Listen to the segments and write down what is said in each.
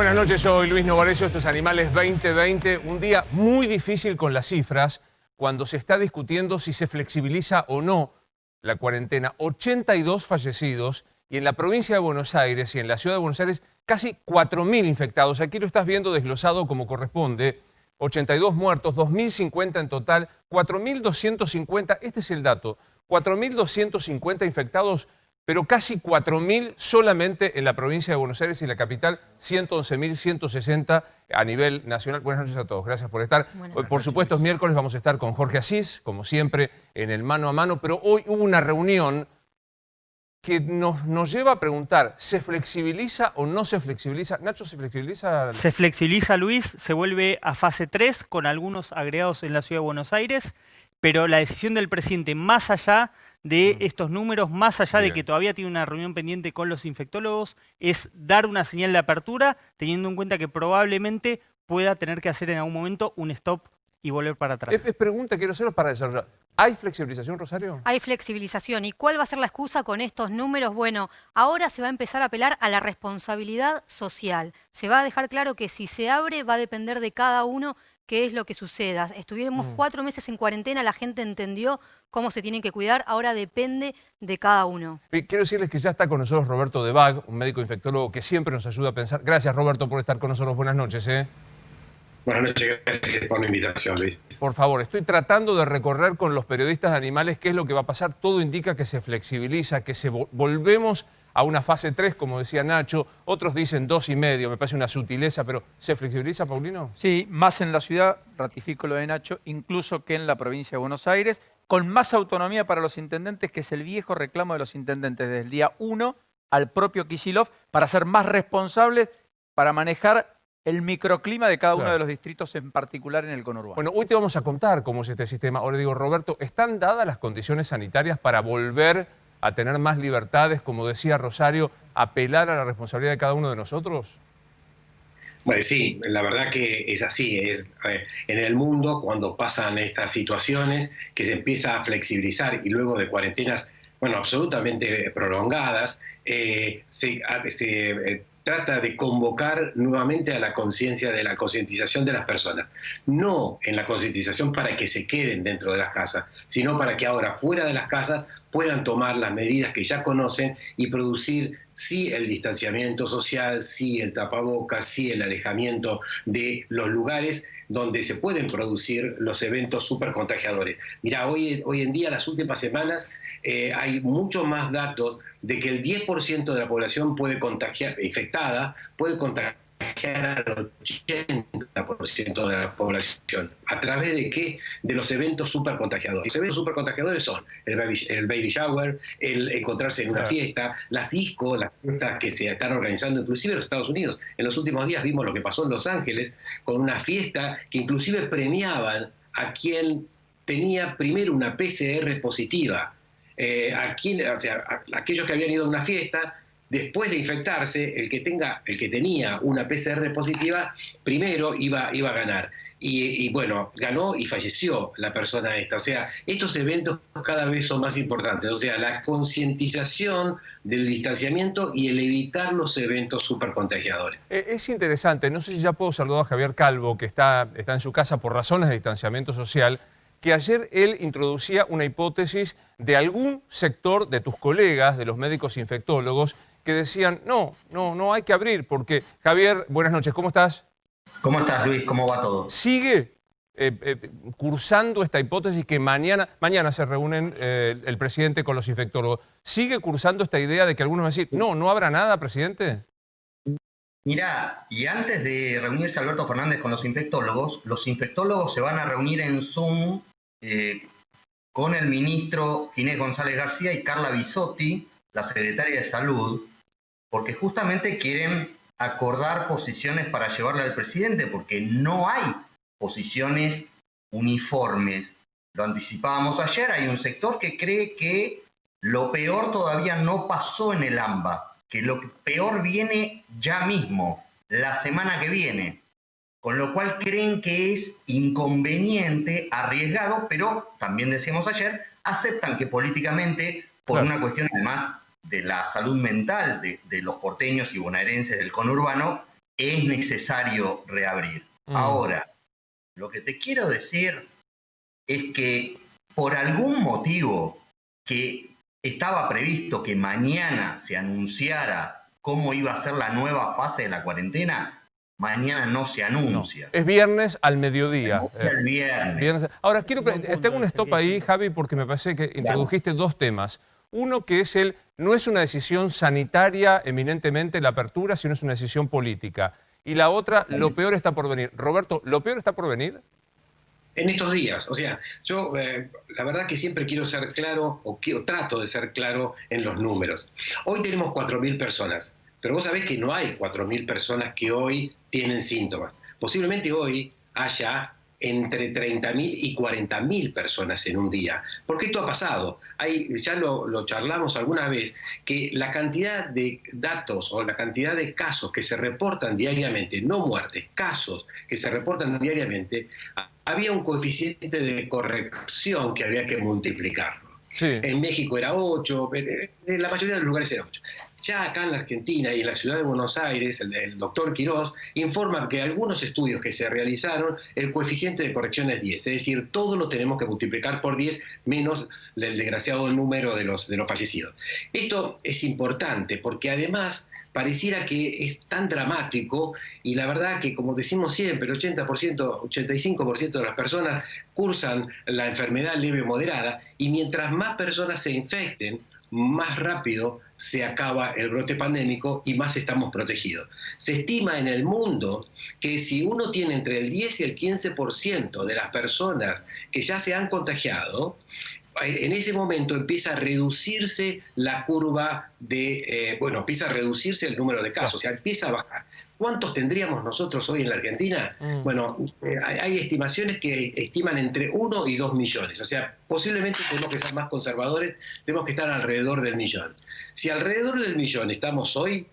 buenas noches, soy Luis Novarecio, esto es Animales 2020. Un día muy difícil con las cifras cuando se está discutiendo si se flexibiliza o no la cuarentena. 82 fallecidos y en la provincia de Buenos Aires y en la ciudad de Buenos Aires casi 4.000 infectados. Aquí lo estás viendo desglosado como corresponde. 82 muertos, 2.050 en total, 4.250, este es el dato, 4.250 infectados, pero casi 4.000 solamente en la provincia de Buenos Aires y la capital, 111.160 a nivel nacional. Buenas noches a todos, gracias por estar. Por supuesto, es miércoles, vamos a estar con Jorge Asís, como siempre, en el mano a mano, pero hoy hubo una reunión que nos lleva a preguntar, ¿se flexibiliza o no se flexibiliza? Nacho, ¿se flexibiliza? Se flexibiliza, Luis, se vuelve a fase 3 con algunos agregados en la Ciudad de Buenos Aires, pero la decisión del presidente, más allá de estos números, más allá de que todavía tiene una reunión pendiente con los infectólogos, es dar una señal de apertura, teniendo en cuenta que probablemente pueda tener que hacer en algún momento un stop y volver para atrás. Es pregunta, quiero hacerlo para desarrollar. ¿Hay flexibilización, Rosario? Hay flexibilización. ¿Y cuál va a ser la excusa con estos números? Bueno, ahora se va a empezar a apelar a la responsabilidad social. Se va a dejar claro que si se abre va a depender de cada uno qué es lo que suceda. Estuvimos 4 meses en cuarentena, la gente entendió cómo se tienen que cuidar, ahora depende de cada uno. Quiero decirles que ya está con nosotros Roberto Debag, un médico infectólogo que siempre nos ayuda a pensar. Gracias, Roberto, por estar con nosotros. Buenas noches. Buenas noches, gracias por la invitación, Luis. Por favor, estoy tratando de recorrer con los periodistas de animales qué es lo que va a pasar. Todo indica que se flexibiliza, que volvemos a una fase 3, como decía Nacho. Otros dicen 2,5, me parece una sutileza, pero ¿se flexibiliza, Paulino? Sí, más en la ciudad, ratifico lo de Nacho, incluso que en la provincia de Buenos Aires, con más autonomía para los intendentes, que es el viejo reclamo de los intendentes desde el día 1 al propio Kicillof, para ser más responsables, para manejar el microclima de cada uno de los distritos, en particular en el conurbano. Bueno, hoy te vamos a contar cómo es este sistema. Ahora digo, Roberto, ¿están dadas las condiciones sanitarias para volver a tener más libertades, como decía Rosario, apelar a la responsabilidad de cada uno de nosotros? Bueno, sí, la verdad que es así. En el mundo, cuando pasan estas situaciones, que se empieza a flexibilizar y luego de cuarentenas, bueno, absolutamente prolongadas, trata de convocar nuevamente a la conciencia de la concientización de las personas. No en la concientización para que se queden dentro de las casas, sino para que ahora fuera de las casas puedan tomar las medidas que ya conocen y producir sí el distanciamiento social, sí el tapabocas, sí el alejamiento de los lugares donde se pueden producir los eventos supercontagiadores. Mirá, hoy en día, las últimas semanas, hay mucho más datos de que el 10% de la población puede contagiar, infectada, puede contagiar al 80% de la población. ¿A través de qué? De los eventos supercontagiadores. Los eventos supercontagiadores son el baby shower, el encontrarse en una fiesta, las discos, las fiestas que se están organizando inclusive en los Estados Unidos. En los últimos días vimos lo que pasó en Los Ángeles con una fiesta que inclusive premiaban a quien tenía primero una PCR positiva. Aquellos que habían ido a una fiesta, después de infectarse, el que tenía una PCR positiva, primero iba a ganar. Y bueno, ganó y falleció la persona esta. O sea, estos eventos cada vez son más importantes. O sea, la concientización del distanciamiento y el evitar los eventos supercontagiadores. Es interesante, no sé si ya puedo saludar a Javier Calvo, que está en su casa por razones de distanciamiento social, que ayer él introducía una hipótesis de algún sector de tus colegas, de los médicos infectólogos, que decían, no hay que abrir, porque, Javier, buenas noches, ¿cómo estás? ¿Cómo estás, Luis? ¿Cómo va todo? ¿Sigue cursando esta hipótesis que mañana se reúnen el presidente con los infectólogos? ¿Sigue cursando esta idea de que algunos van a decir, no habrá nada, presidente? Mirá, y antes de reunirse Alberto Fernández con los infectólogos se van a reunir en Zoom con el ministro Ginés González García y Carla Bisotti, la secretaria de Salud, porque justamente quieren acordar posiciones para llevarle al presidente, porque no hay posiciones uniformes. Lo anticipábamos ayer, hay un sector que cree que lo peor todavía no pasó en el AMBA, que lo peor viene ya mismo, la semana que viene. Con lo cual creen que es inconveniente, arriesgado, pero también decíamos ayer, aceptan que políticamente, por una cuestión además de la salud mental de los porteños y bonaerenses del conurbano, es necesario reabrir. Ahora, lo que te quiero decir es que por algún motivo que estaba previsto que mañana se anunciara cómo iba a ser la nueva fase de la cuarentena, mañana no se anuncia. Es viernes al mediodía. El viernes. Ahora, tengo un stop ahí, Javi, porque me parece que introdujiste dos temas. Uno que es no es una decisión sanitaria eminentemente la apertura, sino es una decisión política. Y la otra, lo peor está por venir. Roberto, ¿lo peor está por venir? En estos días, o sea, yo la verdad que siempre quiero ser claro, o trato de ser claro en los números. Hoy tenemos 4.000 personas, pero vos sabés que no hay 4.000 personas que hoy tienen síntomas. Posiblemente hoy haya entre 30.000 y 40.000 personas en un día. Porque esto ha pasado. Ya lo charlamos alguna vez, que la cantidad de datos o la cantidad de casos que se reportan diariamente, no muertes, casos que se reportan diariamente, había un coeficiente de corrección que había que multiplicarlo. Sí. En México era 8, en la mayoría de los lugares era 8. Ya acá en la Argentina y en la ciudad de Buenos Aires, el doctor Quirós informa que algunos estudios que se realizaron, el coeficiente de corrección es 10. Es decir, todo lo tenemos que multiplicar por 10 menos el desgraciado número de los fallecidos. Esto es importante porque además pareciera que es tan dramático y la verdad que, como decimos siempre, el 80%, 85% de las personas cursan la enfermedad leve o moderada y mientras más personas se infecten, más rápido se acaba el brote pandémico y más estamos protegidos. Se estima en el mundo que si uno tiene entre el 10 y el 15% de las personas que ya se han contagiado, en ese momento empieza a reducirse la curva empieza a reducirse el número de casos, o sea, empieza a bajar. ¿Cuántos tendríamos nosotros hoy en la Argentina? Bueno, hay estimaciones que estiman entre 1 y 2 millones, o sea, posiblemente tenemos que ser más conservadores, tenemos que estar alrededor del millón. Si alrededor del millón estamos hoy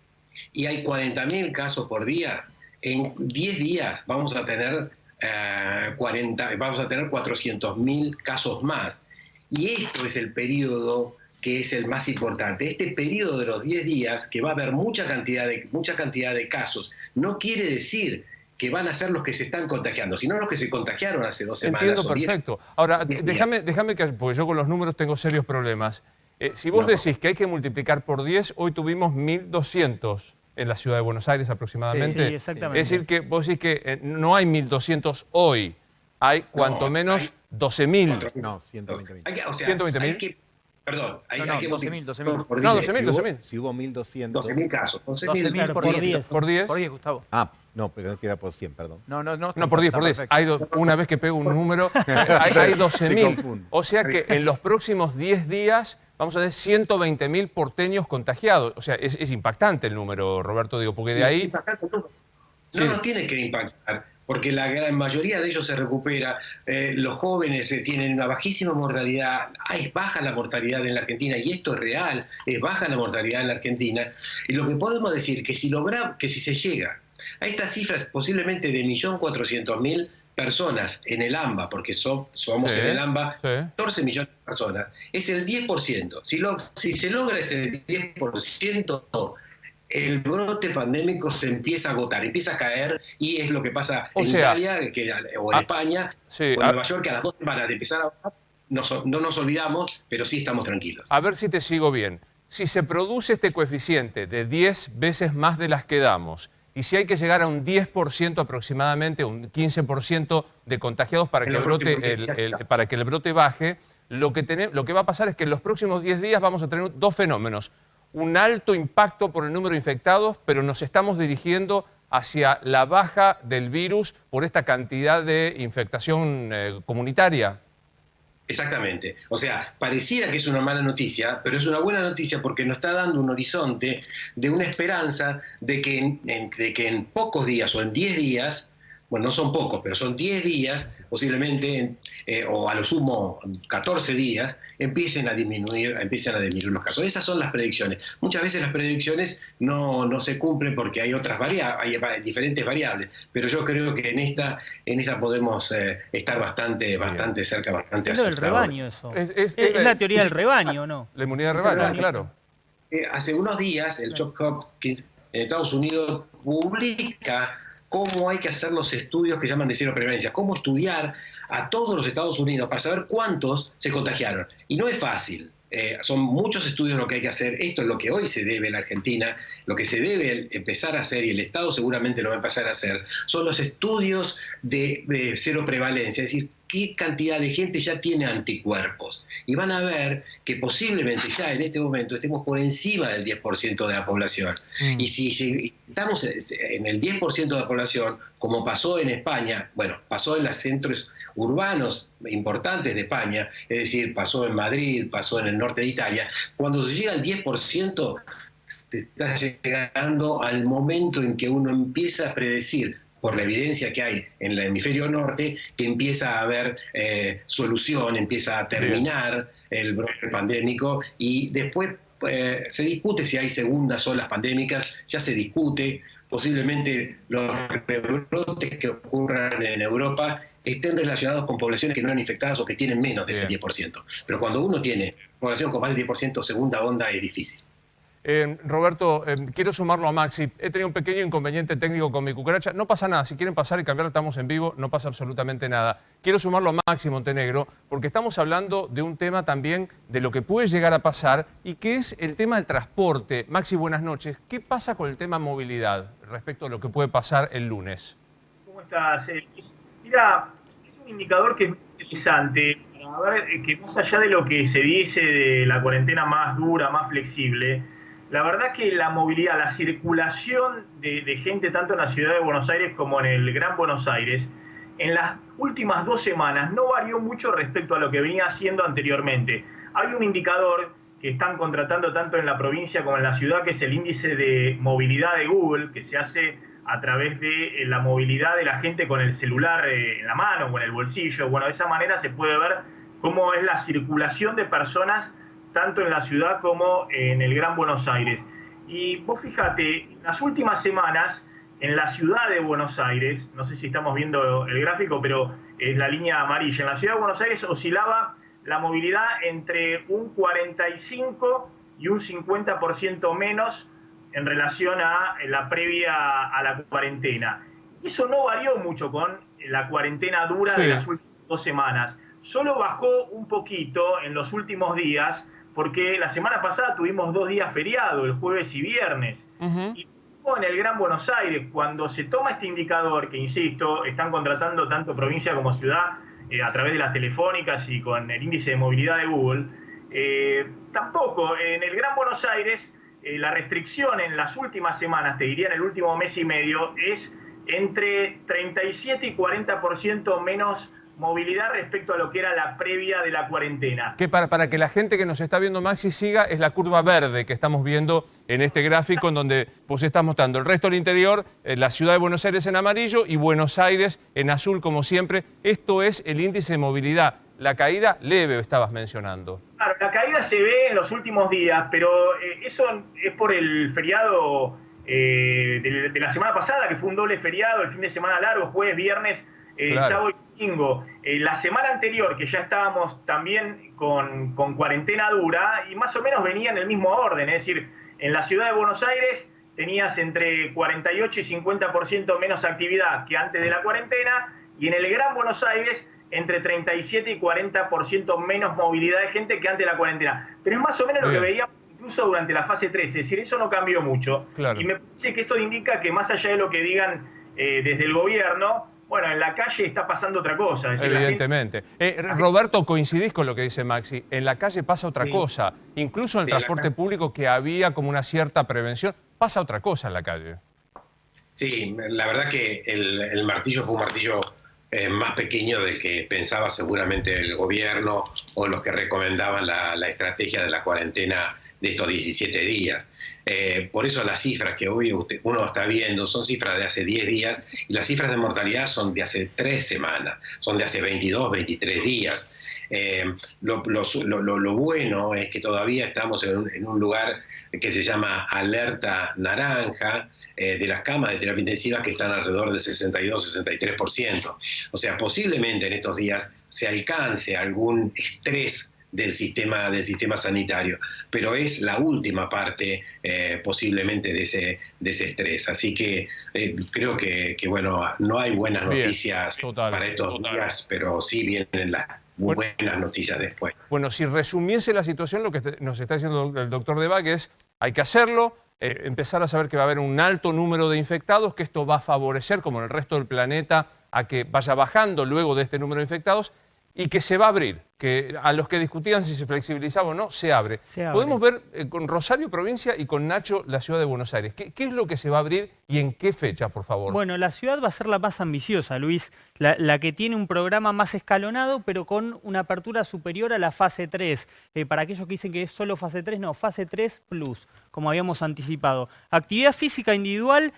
y hay 40.000 casos por día, en 10 días vamos a tener 400.000 casos más. Y esto es el periodo que es el más importante. Este periodo de los 10 días, que va a haber mucha cantidad de casos, no quiere decir que van a ser los que se están contagiando, sino los que se contagiaron hace 2 semanas. Entiendo perfecto. Ahora, déjame que, porque yo con los números tengo serios problemas. Si vos decís que hay que multiplicar por 10, hoy tuvimos 1.200 en la ciudad de Buenos Aires aproximadamente. Sí, exactamente. Es decir, que vos decís que no hay 1.200 hoy, hay cuanto menos 12.000. No, 120.000. O sea, 120.000. Perdón, hay que 12.000. por No, 10. 12.000. Si hubo 1.200. 12.000 casos. 12.000 por 10. ¿Por 10? Por 10, Gustavo. Ah, no, pero que era por 100, perdón. No, por 10, por 10. Una vez que pego un número, hay 12.000. O sea que en los próximos 10 días vamos a tener 120.000 porteños contagiados. O sea, es impactante el número, Roberto, digo, porque de ahí... Es impactante. No nos tiene que impactar, porque la gran mayoría de ellos se recupera. Los jóvenes tienen una bajísima mortalidad, es baja la mortalidad en la Argentina, y esto es real, es baja la mortalidad en la Argentina. Y lo que podemos decir que si se llega a estas cifras posiblemente de 1.400.000 personas en el AMBA, porque somos en el AMBA 14 millones de personas, es el 10%. Si se logra ese 10%, el brote pandémico se empieza a agotar, empieza a caer, y es lo que pasa en Italia o en España o en Nueva York, que a las 2 semanas de empezar a bajar, no nos olvidamos, pero sí estamos tranquilos. A ver si te sigo bien. Si se produce este coeficiente de 10 veces más de las que damos, y si hay que llegar a un 10% aproximadamente, un 15% de contagiados para que el brote baje, lo que va a pasar es que en los próximos 10 días vamos a tener dos fenómenos. Un alto impacto por el número de infectados, pero nos estamos dirigiendo hacia la baja del virus por esta cantidad de infectación comunitaria. Exactamente. O sea, pareciera que es una mala noticia, pero es una buena noticia porque nos está dando un horizonte de una esperanza de que en pocos días o en 10 días, bueno, no son pocos, pero son 10 días, posiblemente, o a lo sumo 14 días, empiecen a disminuir los casos. Esas son las predicciones. Muchas veces las predicciones no se cumplen porque hay otras variables, hay diferentes variables, pero yo creo que en esta podemos estar bastante cerca, bastante acertados. Es lo del rebaño eso. Es la teoría del rebaño, ¿no? La inmunidad de rebaño, claro. hace unos días el Johns Hopkins en Estados Unidos publica cómo hay que hacer los estudios que llaman de cero prevalencia, cómo estudiar a todos los Estados Unidos para saber cuántos se contagiaron. Y no es fácil. Son muchos estudios lo que hay que hacer. Esto es lo que hoy se debe en la Argentina. Lo que se debe empezar a hacer, y el Estado seguramente lo va a empezar a hacer, son los estudios de cero prevalencia, es decir, qué cantidad de gente ya tiene anticuerpos. Y van a ver que posiblemente ya en este momento estemos por encima del 10% de la población. Y si estamos en el 10% de la población, como pasó en España, bueno, pasó en los centros urbanos importantes de España, es decir, pasó en Madrid, pasó en el norte de Italia, cuando se llega al 10%, se está llegando al momento en que uno empieza a predecir, por la evidencia que hay en el hemisferio norte, que empieza a haber solución, empieza a terminar el brote pandémico, y después se discute si hay segundas olas pandémicas, ya se discute, posiblemente los rebrotes que ocurran en Europa estén relacionados con poblaciones que no eran infectadas o que tienen menos de ese 10%. Pero cuando uno tiene población con más del 10%, segunda onda es difícil. Roberto, quiero sumarlo a Maxi. He tenido un pequeño inconveniente técnico con mi cucaracha. No pasa nada. Si quieren pasar y cambiar, estamos en vivo. No pasa absolutamente nada. Quiero sumarlo a Maxi Montenegro porque estamos hablando de un tema también de lo que puede llegar a pasar y que es el tema del transporte. Maxi, buenas noches. ¿Qué pasa con el tema movilidad respecto a lo que puede pasar el lunes? ¿Cómo estás? Mira, es un indicador que es muy interesante para ver que más allá de lo que se dice de la cuarentena más dura, más flexible, la verdad que la movilidad, la circulación de gente tanto en la ciudad de Buenos Aires como en el Gran Buenos Aires, en las últimas 2 semanas no varió mucho respecto a lo que venía haciendo anteriormente. Hay un indicador que están contratando tanto en la provincia como en la ciudad, que es el índice de movilidad de Google, que se hace a través de la movilidad de la gente con el celular en la mano o en el bolsillo. Bueno, de esa manera se puede ver cómo es la circulación de personas tanto en la ciudad como en el Gran Buenos Aires. Y vos fíjate, en las últimas semanas, en la ciudad de Buenos Aires, no sé si estamos viendo el gráfico, pero es la línea amarilla, en la ciudad de Buenos Aires oscilaba la movilidad entre un 45 y un 50% menos en relación a la previa a la cuarentena. Eso no varió mucho con la cuarentena dura de las últimas 2 semanas. Solo bajó un poquito en los últimos días, porque la semana pasada tuvimos 2 días feriados, el jueves y viernes. Y en el Gran Buenos Aires, cuando se toma este indicador, que insisto, están contratando tanto provincia como ciudad a través de las telefónicas y con el índice de movilidad de Google, tampoco en el Gran Buenos Aires la restricción en las últimas semanas, te diría en el último mes y medio, es entre 37 y 40% menos movilidad respecto a lo que era la previa de la cuarentena. Que para que la gente que nos está viendo, Maxi, siga, es la curva verde que estamos viendo en este gráfico en donde vos estás mostrando el resto del interior, la ciudad de Buenos Aires en amarillo y Buenos Aires en azul, como siempre. Esto es el índice de movilidad. La caída leve estabas mencionando. Claro, la caída se ve en los últimos días, pero eso es por el feriado de la semana pasada, que fue un doble feriado, el fin de semana largo, jueves, viernes, sábado y domingo. La semana anterior, que ya estábamos también con cuarentena dura, y más o menos venía en el mismo orden, es decir, en la ciudad de Buenos Aires tenías entre 48 y 50% menos actividad que antes de la cuarentena, y en el Gran Buenos Aires entre 37 y 40% menos movilidad de gente que antes de la cuarentena. Pero es más o menos lo que veíamos incluso durante la fase 3, es decir, eso no cambió mucho. Claro. Y me parece que esto indica que más allá de lo que digan desde el gobierno, bueno, en la calle está pasando otra cosa. Es decir, evidentemente. Roberto, coincidís con lo que dice Maxi. En la calle pasa otra cosa. Incluso en el transporte público, que había como una cierta prevención, pasa otra cosa en la calle. Sí, la verdad que el martillo fue un martillo más pequeño del que pensaba seguramente el gobierno o los que recomendaban la estrategia de la cuarentena de estos 17 días. Por eso las cifras que hoy uno está viendo son cifras de hace 10 días y las cifras de mortalidad son de hace 3 semanas, son de hace 22, 23 días. Lo bueno es que todavía estamos en un lugar que se llama alerta naranja, de las camas de terapia intensiva, que están alrededor del 62-63%. O sea, posiblemente en estos días se alcance algún estrés del sistema sanitario, pero es la última parte posiblemente de ese estrés. Así que creo que bueno, no hay buenas noticias para estos días, pero sí vienen las buenas noticias después. Bueno, si resumiese la situación, lo que nos está diciendo el doctor Debac es hay que hacerlo, empezar a saber que va a haber un alto número de infectados, que esto va a favorecer, como en el resto del planeta, a que vaya bajando luego de este número de infectados y que se va a abrir, que a los que discutían si se flexibilizaba o no, se abre. Podemos ver con Rosario provincia y con Nacho la ciudad de Buenos Aires. ¿Qué es lo que se va a abrir y en qué fecha, por favor? Bueno, la ciudad va a ser la más ambiciosa, Luis, la que tiene un programa más escalonado, pero con una apertura superior a la fase 3. Para aquellos que dicen que es solo fase 3, no, fase 3 plus, como habíamos anticipado. Actividad física individual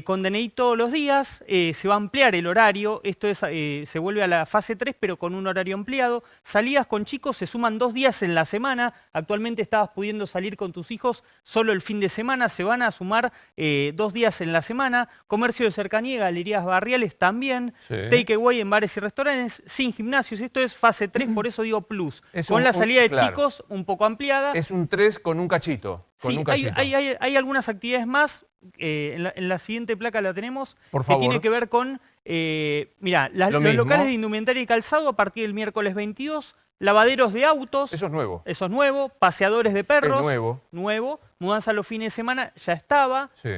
con DNI todos los días, se va a ampliar el horario, esto es, se vuelve a la fase 3 pero con un horario ampliado. Salidas con chicos se suman 2 días en la semana, actualmente estabas pudiendo salir con tus hijos solo el fin de semana, se van a sumar 2 días en la semana. Comercio de cercanía y galerías barriales también, takeaway en bares y restaurantes, sin gimnasios, esto es fase 3, por eso digo plus. Con la salida de chicos un poco ampliada. Es un 3 con un cachito. Sí, hay algunas actividades más, en la siguiente placa la tenemos, por favor, que tiene que ver con, mirá, los locales de indumentaria y calzado a partir del miércoles 22, lavaderos de autos. Eso es nuevo. Eso es nuevo, paseadores de perros. Es nuevo. Nuevo, mudanza los fines de semana, ya estaba. Sí.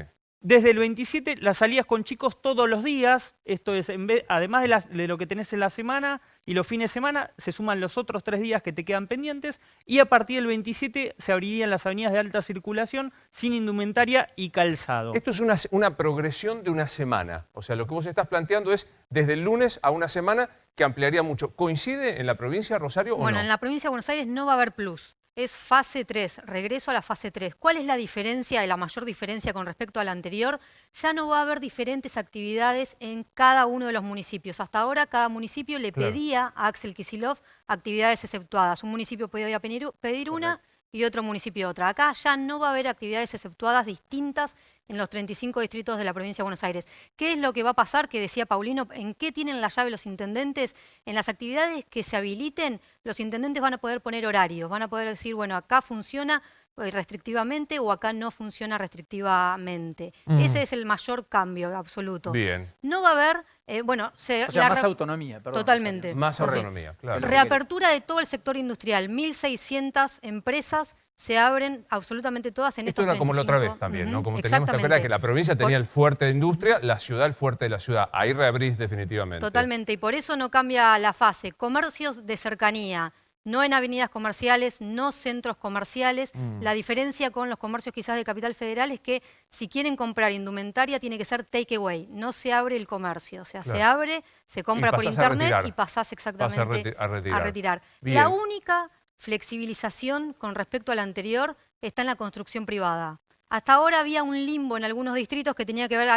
Desde el 27, las salidas con chicos todos los días, esto es, además de lo que tenés en la semana y los fines de semana, se suman los otros 3 días que te quedan pendientes, y a partir del 27 se abrirían las avenidas de alta circulación sin indumentaria y calzado. Esto es una progresión de una semana, o sea, lo que vos estás planteando es desde el lunes a una semana que ampliaría mucho. ¿Coincide en la provincia de Rosario o no? Bueno, en la provincia de Buenos Aires no va a haber plus. Es fase 3, regreso a la fase 3. ¿Cuál es la diferencia, la mayor diferencia con respecto a la anterior? Ya no va a haber diferentes actividades en cada uno de los municipios. Hasta ahora cada municipio le pedía a Axel Kicillof actividades exceptuadas. Un municipio podía pedir una y otro municipio otra. Acá ya no va a haber actividades exceptuadas distintas en los 35 distritos de la provincia de Buenos Aires. ¿Qué es lo que va a pasar? Que decía Paulino, ¿en qué tienen la llave los intendentes? En las actividades que se habiliten, los intendentes van a poder poner horarios, van a poder decir, bueno, acá funciona restrictivamente o acá no funciona restrictivamente. Ese es el mayor cambio absoluto. Bien. No va a haber, más autonomía, perdón. Totalmente. Más autonomía, claro. Reapertura de todo el sector industrial. 1.600 empresas se abren absolutamente todas en estos 35. Esto era como la otra vez también, ¿no? Como teníamos que ver que la provincia tenía el fuerte de industria, la ciudad el fuerte de la ciudad. Ahí reabrís definitivamente. Totalmente, y por eso no cambia la fase. Comercios de cercanía, no en avenidas comerciales, no centros comerciales. La diferencia con los comercios quizás de Capital Federal es que si quieren comprar indumentaria tiene que ser takeaway, no se abre el comercio. O sea, se abre, se compra por internet y pasás exactamente a retirar. La única flexibilización con respecto a la anterior está en la construcción privada. Hasta ahora había un limbo en algunos distritos que tenía que ver,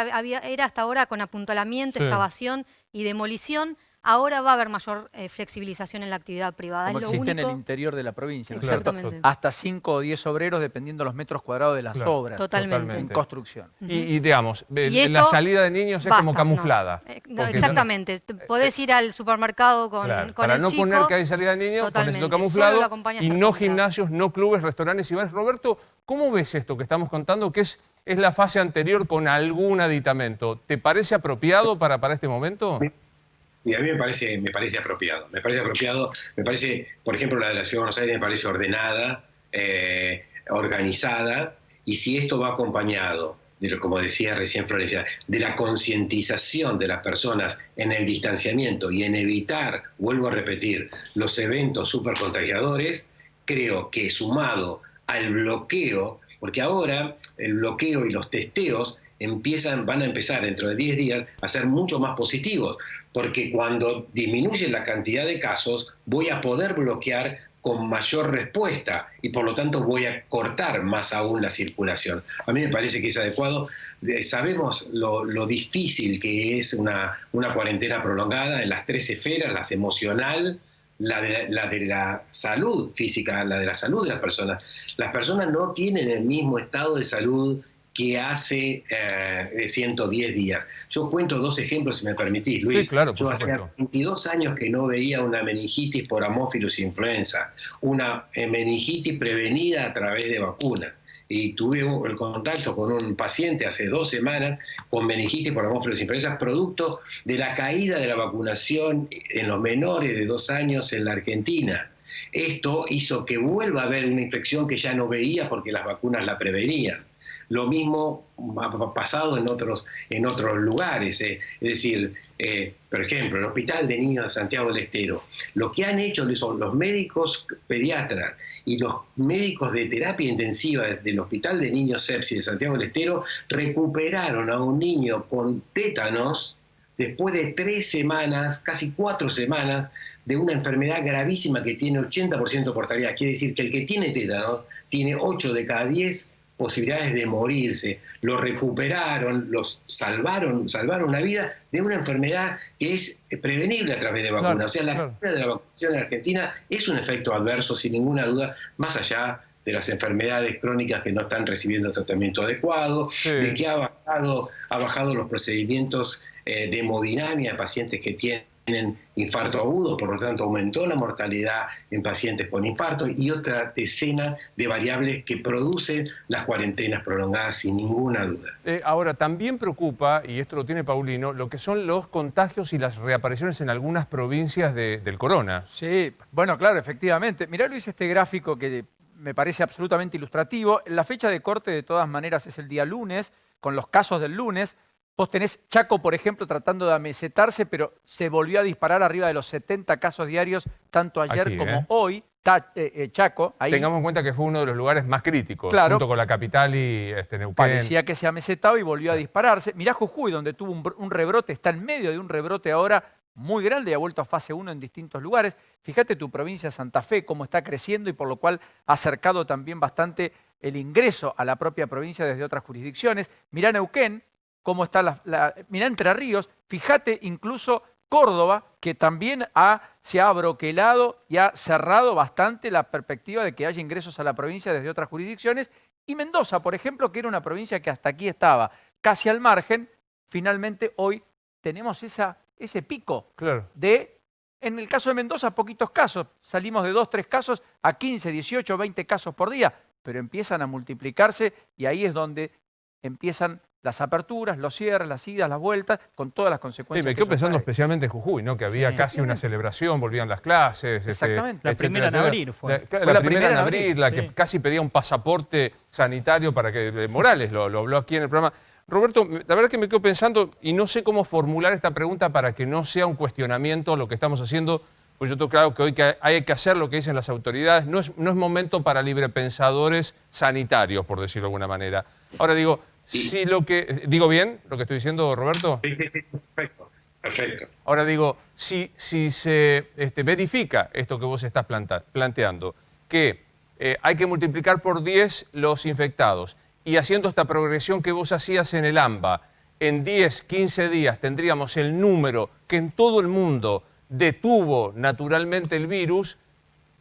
era hasta ahora con apuntalamiento, excavación y demolición. Ahora va a haber mayor flexibilización en la actividad privada. Como es lo existe único. en el interior de la provincia, ¿no es Exactamente. cierto? Hasta 5 o 10 obreros dependiendo de los metros cuadrados de las obras. Totalmente. En construcción. Y digamos, Y la salida de niños es como camuflada. Exactamente. Podés ir al supermercado con para el no chico. poner que hay salida de niños, pones esto camuflado y no gimnasios, no clubes, restaurantes y bares. Roberto, ¿cómo ves esto que estamos contando, que es la fase anterior con algún aditamento? ¿Te parece apropiado para este momento? Y a mí me parece apropiado. Me parece, por ejemplo, la de la Ciudad de Buenos Aires me parece ordenada, organizada, y si esto va acompañado, como decía recién Florencia, de la concientización de las personas en el distanciamiento y en evitar, vuelvo a repetir, los eventos supercontagiadores, creo que sumado al bloqueo, porque ahora el bloqueo y los testeos van a empezar dentro de 10 días a ser mucho más positivos, porque cuando disminuye la cantidad de casos voy a poder bloquear con mayor respuesta y por lo tanto voy a cortar más aún la circulación. A mí me parece que es adecuado. Sabemos lo difícil que es una cuarentena prolongada en las 3 esferas, la emocional, la de la salud física, la de la salud de las personas. Las personas no tienen el mismo estado de salud que hace 110 días. Yo cuento 2 ejemplos, si me permitís, Luis. Sí, claro, por Yo supuesto. hacía 22 años que no veía una meningitis por Haemophilus influenza, una meningitis prevenida a través de vacuna. Y tuve el contacto con un paciente hace 2 semanas con meningitis por Haemophilus influenza, producto de la caída de la vacunación en los menores de 2 años en la Argentina. Esto hizo que vuelva a haber una infección que ya no veía porque las vacunas la prevenían. Lo mismo ha pasado en otros lugares. Es decir, por ejemplo, el Hospital de Niños de Santiago del Estero. Lo que han hecho son los médicos pediatras y los médicos de terapia intensiva del Hospital de Niños Sepsis de Santiago del Estero recuperaron a un niño con tétanos después de 3 semanas, casi 4 semanas, de una enfermedad gravísima que tiene 80% de mortalidad. Quiere decir que el que tiene tétanos tiene 8 de cada 10 posibilidades de morirse. Lo recuperaron, los salvaron una vida de una enfermedad que es prevenible a través de vacunas. Claro, o sea, la caída de la vacunación en Argentina es un efecto adverso, sin ninguna duda, más allá de las enfermedades crónicas que no están recibiendo tratamiento adecuado, de que ha bajado los procedimientos de hemodinamia de pacientes que tienen infarto agudo, por lo tanto aumentó la mortalidad en pacientes con infarto y otra decena de variables que producen las cuarentenas prolongadas sin ninguna duda. Ahora, también preocupa, y esto lo tiene Paulino, lo que son los contagios y las reapariciones en algunas provincias del corona. Sí, bueno, claro, efectivamente. Mirá, Luis, este gráfico que me parece absolutamente ilustrativo. La fecha de corte, de todas maneras, es el día lunes, con los casos del lunes. Vos tenés Chaco, por ejemplo, tratando de amesetarse, pero se volvió a disparar arriba de los 70 casos diarios, tanto ayer Aquí, como hoy. Chaco, ahí Tengamos en cuenta que fue uno de los lugares más críticos, claro, junto con la capital y Neuquén. parecía que se amesetaba y volvió a dispararse. Mirá Jujuy, donde tuvo un rebrote, está en medio de un rebrote ahora muy grande y ha vuelto a fase 1 en distintos lugares. Fíjate tu provincia Santa Fe, cómo está creciendo y por lo cual ha acercado también bastante el ingreso a la propia provincia desde otras jurisdicciones. Mirá Neuquén, cómo está mirá Entre Ríos, fíjate incluso Córdoba, que también se ha broquelado y ha cerrado bastante la perspectiva de que haya ingresos a la provincia desde otras jurisdicciones. Y Mendoza, por ejemplo, que era una provincia que hasta aquí estaba casi al margen, finalmente hoy tenemos ese pico de, en el caso de Mendoza, poquitos casos. Salimos de 2, 3 casos a 15, 18, 20 casos por día, pero empiezan a multiplicarse y ahí es donde empiezan las aperturas, los cierres, las idas, las vueltas, con todas las consecuencias. Sí, me quedo pensando especialmente en Jujuy, ¿no? Que había casi una celebración, volvían las clases. Exactamente. La primera en abrir fue. La primera en abrir, la que casi pedía un pasaporte sanitario para que Morales lo habló aquí en el programa. Roberto, la verdad es que me quedo pensando y no sé cómo formular esta pregunta para que no sea un cuestionamiento lo que estamos haciendo, pues yo tengo claro que hoy hay que hacer lo que dicen las autoridades. No es momento para librepensadores sanitarios, por decirlo de alguna manera. Ahora digo, si ¿digo bien lo que estoy diciendo, Roberto? Sí, perfecto. Perfecto. Ahora digo, si se verifica esto que vos estás planteando, que hay que multiplicar por 10 los infectados y haciendo esta progresión que vos hacías en el AMBA, en 10, 15 días tendríamos el número que en todo el mundo detuvo naturalmente el virus,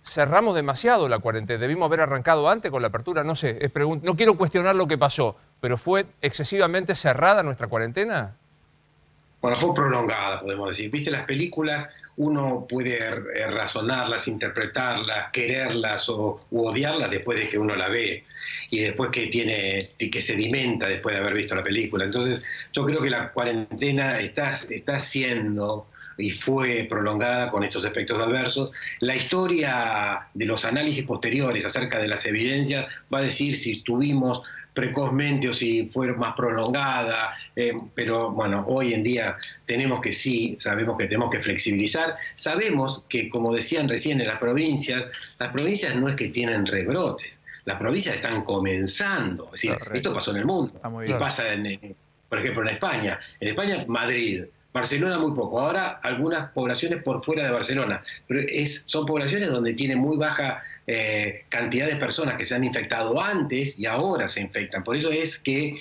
cerramos demasiado la cuarentena. Debimos haber arrancado antes con la apertura, no sé, no quiero cuestionar lo que pasó, pero ¿fue excesivamente cerrada nuestra cuarentena? Bueno, fue prolongada, podemos decir. Viste, las películas uno puede razonarlas, interpretarlas, quererlas u odiarlas después de que uno la ve y después que sedimenta después de haber visto la película. Entonces, yo creo que la cuarentena está siendo y fue prolongada con estos efectos adversos. La historia de los análisis posteriores acerca de las evidencias va a decir si estuvimos precozmente o si fue más prolongada, pero bueno, hoy en día sabemos que tenemos que flexibilizar, sabemos que, como decían recién, en las provincias no es que tienen rebrotes, las provincias están comenzando, es decir, esto pasó en el mundo, y pasa por ejemplo en España, Madrid, Barcelona muy poco, ahora algunas poblaciones por fuera de Barcelona, pero son poblaciones donde tiene muy baja cantidad de personas que se han infectado antes y ahora se infectan. Por eso es que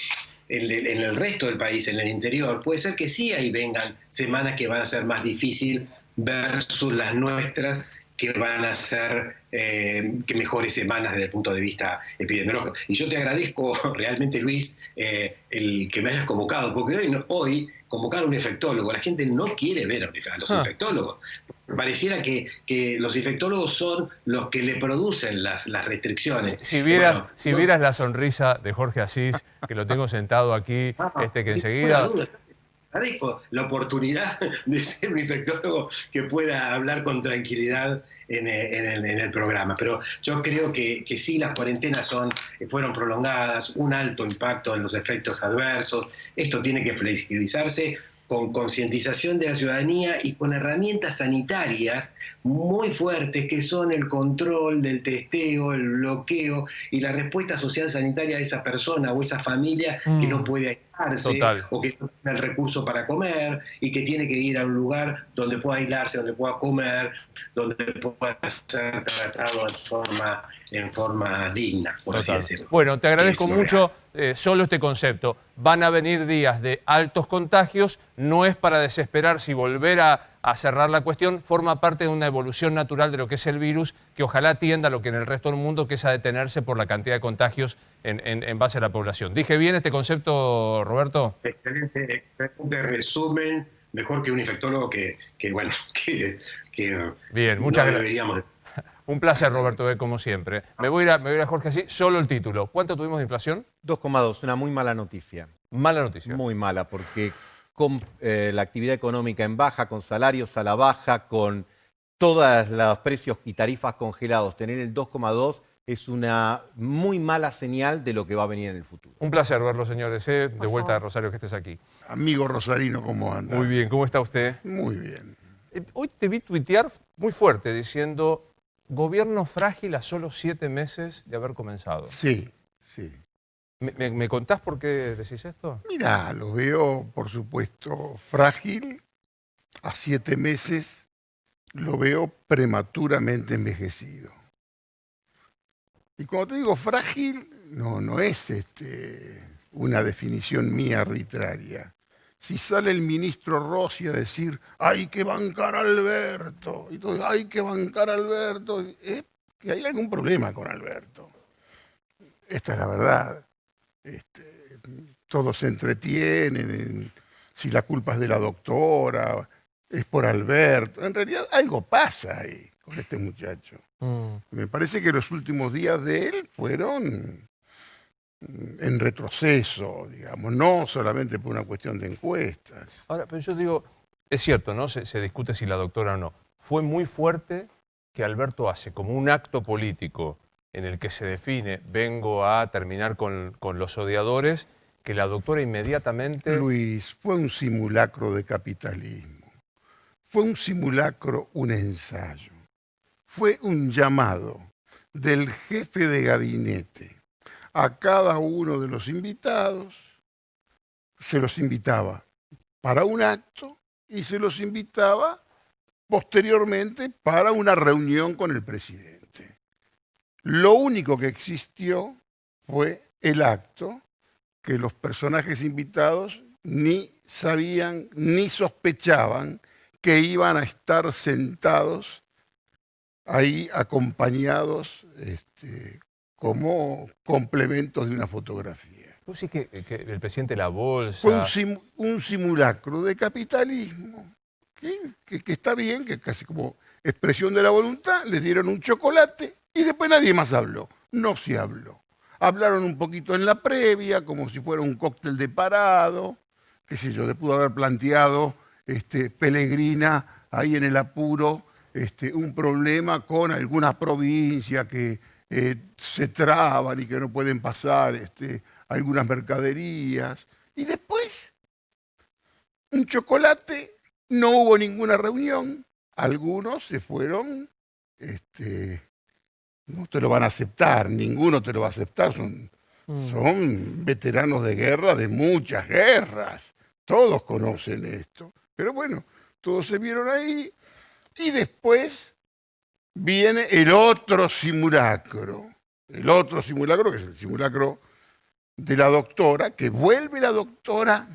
en el resto del país, en el interior, puede ser que sí ahí vengan semanas que van a ser más difíciles versus las nuestras, que van a ser que mejores semanas desde el punto de vista epidemiológico. Y yo te agradezco realmente, Luis, el que me hayas convocado, porque hoy convocar a un infectólogo, la gente no quiere ver a los infectólogos. Pareciera que los infectólogos son los que le producen las restricciones. Si vieras la sonrisa de Jorge Asís, que lo tengo sentado aquí, que enseguida... Agradezco la oportunidad de ser un infectólogo que pueda hablar con tranquilidad en el programa. Pero yo creo que sí, las cuarentenas fueron prolongadas, un alto impacto en los efectos adversos. Esto tiene que flexibilizarse con concientización de la ciudadanía y con herramientas sanitarias muy fuertes que son el control del testeo, el bloqueo y la respuesta social sanitaria de esa persona o esa familia que no puede aislarse o que no tiene el recurso para comer y que tiene que ir a un lugar donde pueda aislarse, donde pueda comer, donde pueda ser tratado en forma digna, por así decirlo. Bueno, te agradezco mucho solo este concepto. Van a venir días de altos contagios, no es para desesperar si volver a cerrar la cuestión, forma parte de una evolución natural de lo que es el virus, que ojalá tienda a lo que en el resto del mundo, que es a detenerse por la cantidad de contagios en base a la población. ¿Dije bien este concepto, Roberto? Excelente resumen, mejor que un infectólogo que bien, muchas gracias. Un placer, Roberto, como siempre. Me voy a ir a Jorge Asís, solo el título. ¿Cuánto tuvimos de inflación? 2,2, una muy mala noticia. Mala noticia. Muy mala, porque con la actividad económica en baja, con salarios a la baja, con todos los precios y tarifas congelados, tener el 2,2 es una muy mala señal de lo que va a venir en el futuro. Un placer verlo, señores. De vuelta a Rosario, que estés aquí. Amigo rosarino, ¿cómo anda? Muy bien, ¿cómo está usted? Muy bien. Hoy te vi tuitear muy fuerte diciendo... Gobierno frágil a solo 7 meses de haber comenzado. Sí, sí. ¿Me contás por qué decís esto? Mirá, lo veo, por supuesto, frágil. A 7 meses lo veo prematuramente envejecido. Y cuando te digo frágil, no es una definición mía arbitraria. Si sale el ministro Rossi a decir, hay que bancar a Alberto, y todo, hay que bancar a Alberto, es que hay algún problema con Alberto. Esta es la verdad. Todos se entretienen en si la culpa es de la doctora, es por Alberto. En realidad algo pasa ahí con este muchacho. Me parece que los últimos días de él fueron... en retroceso, digamos, no solamente por una cuestión de encuestas. Ahora, pero yo digo, es cierto, ¿no? Se discute si la doctora o no. Fue muy fuerte que Alberto hace como un acto político en el que se define, vengo a terminar con los odiadores, que la doctora inmediatamente... Luis, fue un simulacro de capitalismo. Fue un simulacro, un ensayo. Fue un llamado del jefe de gabinete a cada uno de los invitados, se los invitaba para un acto y se los invitaba posteriormente para una reunión con el presidente. Lo único que existió fue el acto que los personajes invitados ni sabían ni sospechaban que iban a estar sentados ahí acompañados como complementos de una fotografía. ¿Vos sí que el presidente de la bolsa... Fue un simulacro de capitalismo, que está bien, que casi como expresión de la voluntad, les dieron un chocolate y después nadie más habló. No se habló. Hablaron un poquito en la previa, como si fuera un cóctel de parado, qué sé yo, le pudo haber planteado Pellegrina ahí en el apuro, un problema con alguna provincia que se traban y que no pueden pasar algunas mercaderías. Y después, un chocolate, no hubo ninguna reunión. Algunos se fueron, no te lo van a aceptar, ninguno te lo va a aceptar. Son veteranos de guerra, de muchas guerras. Todos conocen esto. Pero bueno, todos se vieron ahí. Y después viene el otro simulacro. El otro simulacro, que es el simulacro de la doctora, que vuelve la doctora,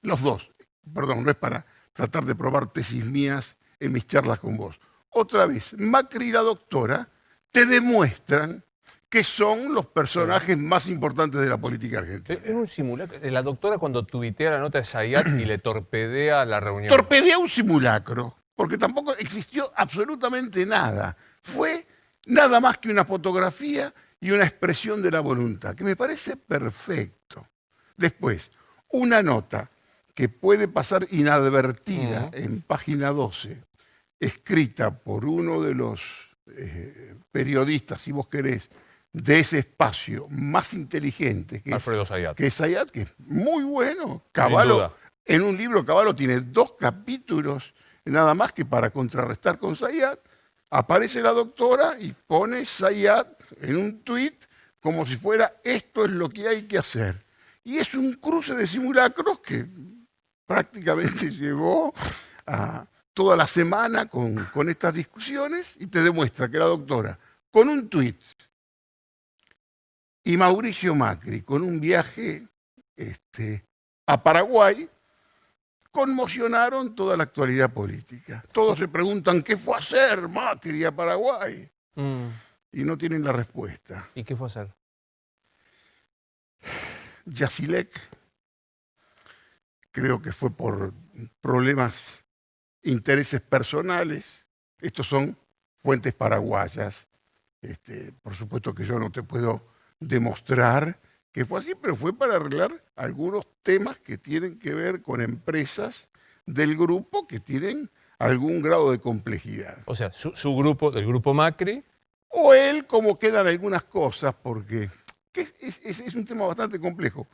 los dos. Perdón, no es para tratar de probar tesis mías en mis charlas con vos. otra vez, Macri y la doctora te demuestran que son los personajes más importantes de la política argentina. Es un simulacro. La doctora cuando tuitea la nota de Zayat y le torpedea la reunión. Torpedea un simulacro, porque tampoco existió absolutamente nada. Fue nada más que una fotografía y una expresión de la voluntad, que me parece perfecto. Después, una nota que puede pasar inadvertida en página 12, escrita por uno de los periodistas, si vos querés, de ese espacio más inteligente, que Alfredo Zayat. Que es Zayat, que es muy bueno. Sin duda. En un libro Cavallo tiene 2 capítulos, nada más que para contrarrestar con Zayat. Aparece la doctora y pone Zayat en un tuit como si fuera esto es lo que hay que hacer. Y es un cruce de simulacros que prácticamente llevó a toda la semana con estas discusiones y te demuestra que la doctora, con un tuit, y Mauricio Macri, con un viaje a Paraguay, conmocionaron toda la actualidad política. Todos se preguntan qué fue a hacer Macri a Paraguay y no tienen la respuesta. ¿Y qué fue a hacer? Yacilec, creo que fue por problemas, intereses personales. Estos son fuentes paraguayas. Por supuesto que yo no te puedo demostrar que fue así, pero fue para arreglar algunos temas que tienen que ver con empresas del grupo que tienen algún grado de complejidad. O sea, su grupo, del grupo Macri. O él, como quedan algunas cosas, porque es un tema bastante complejo.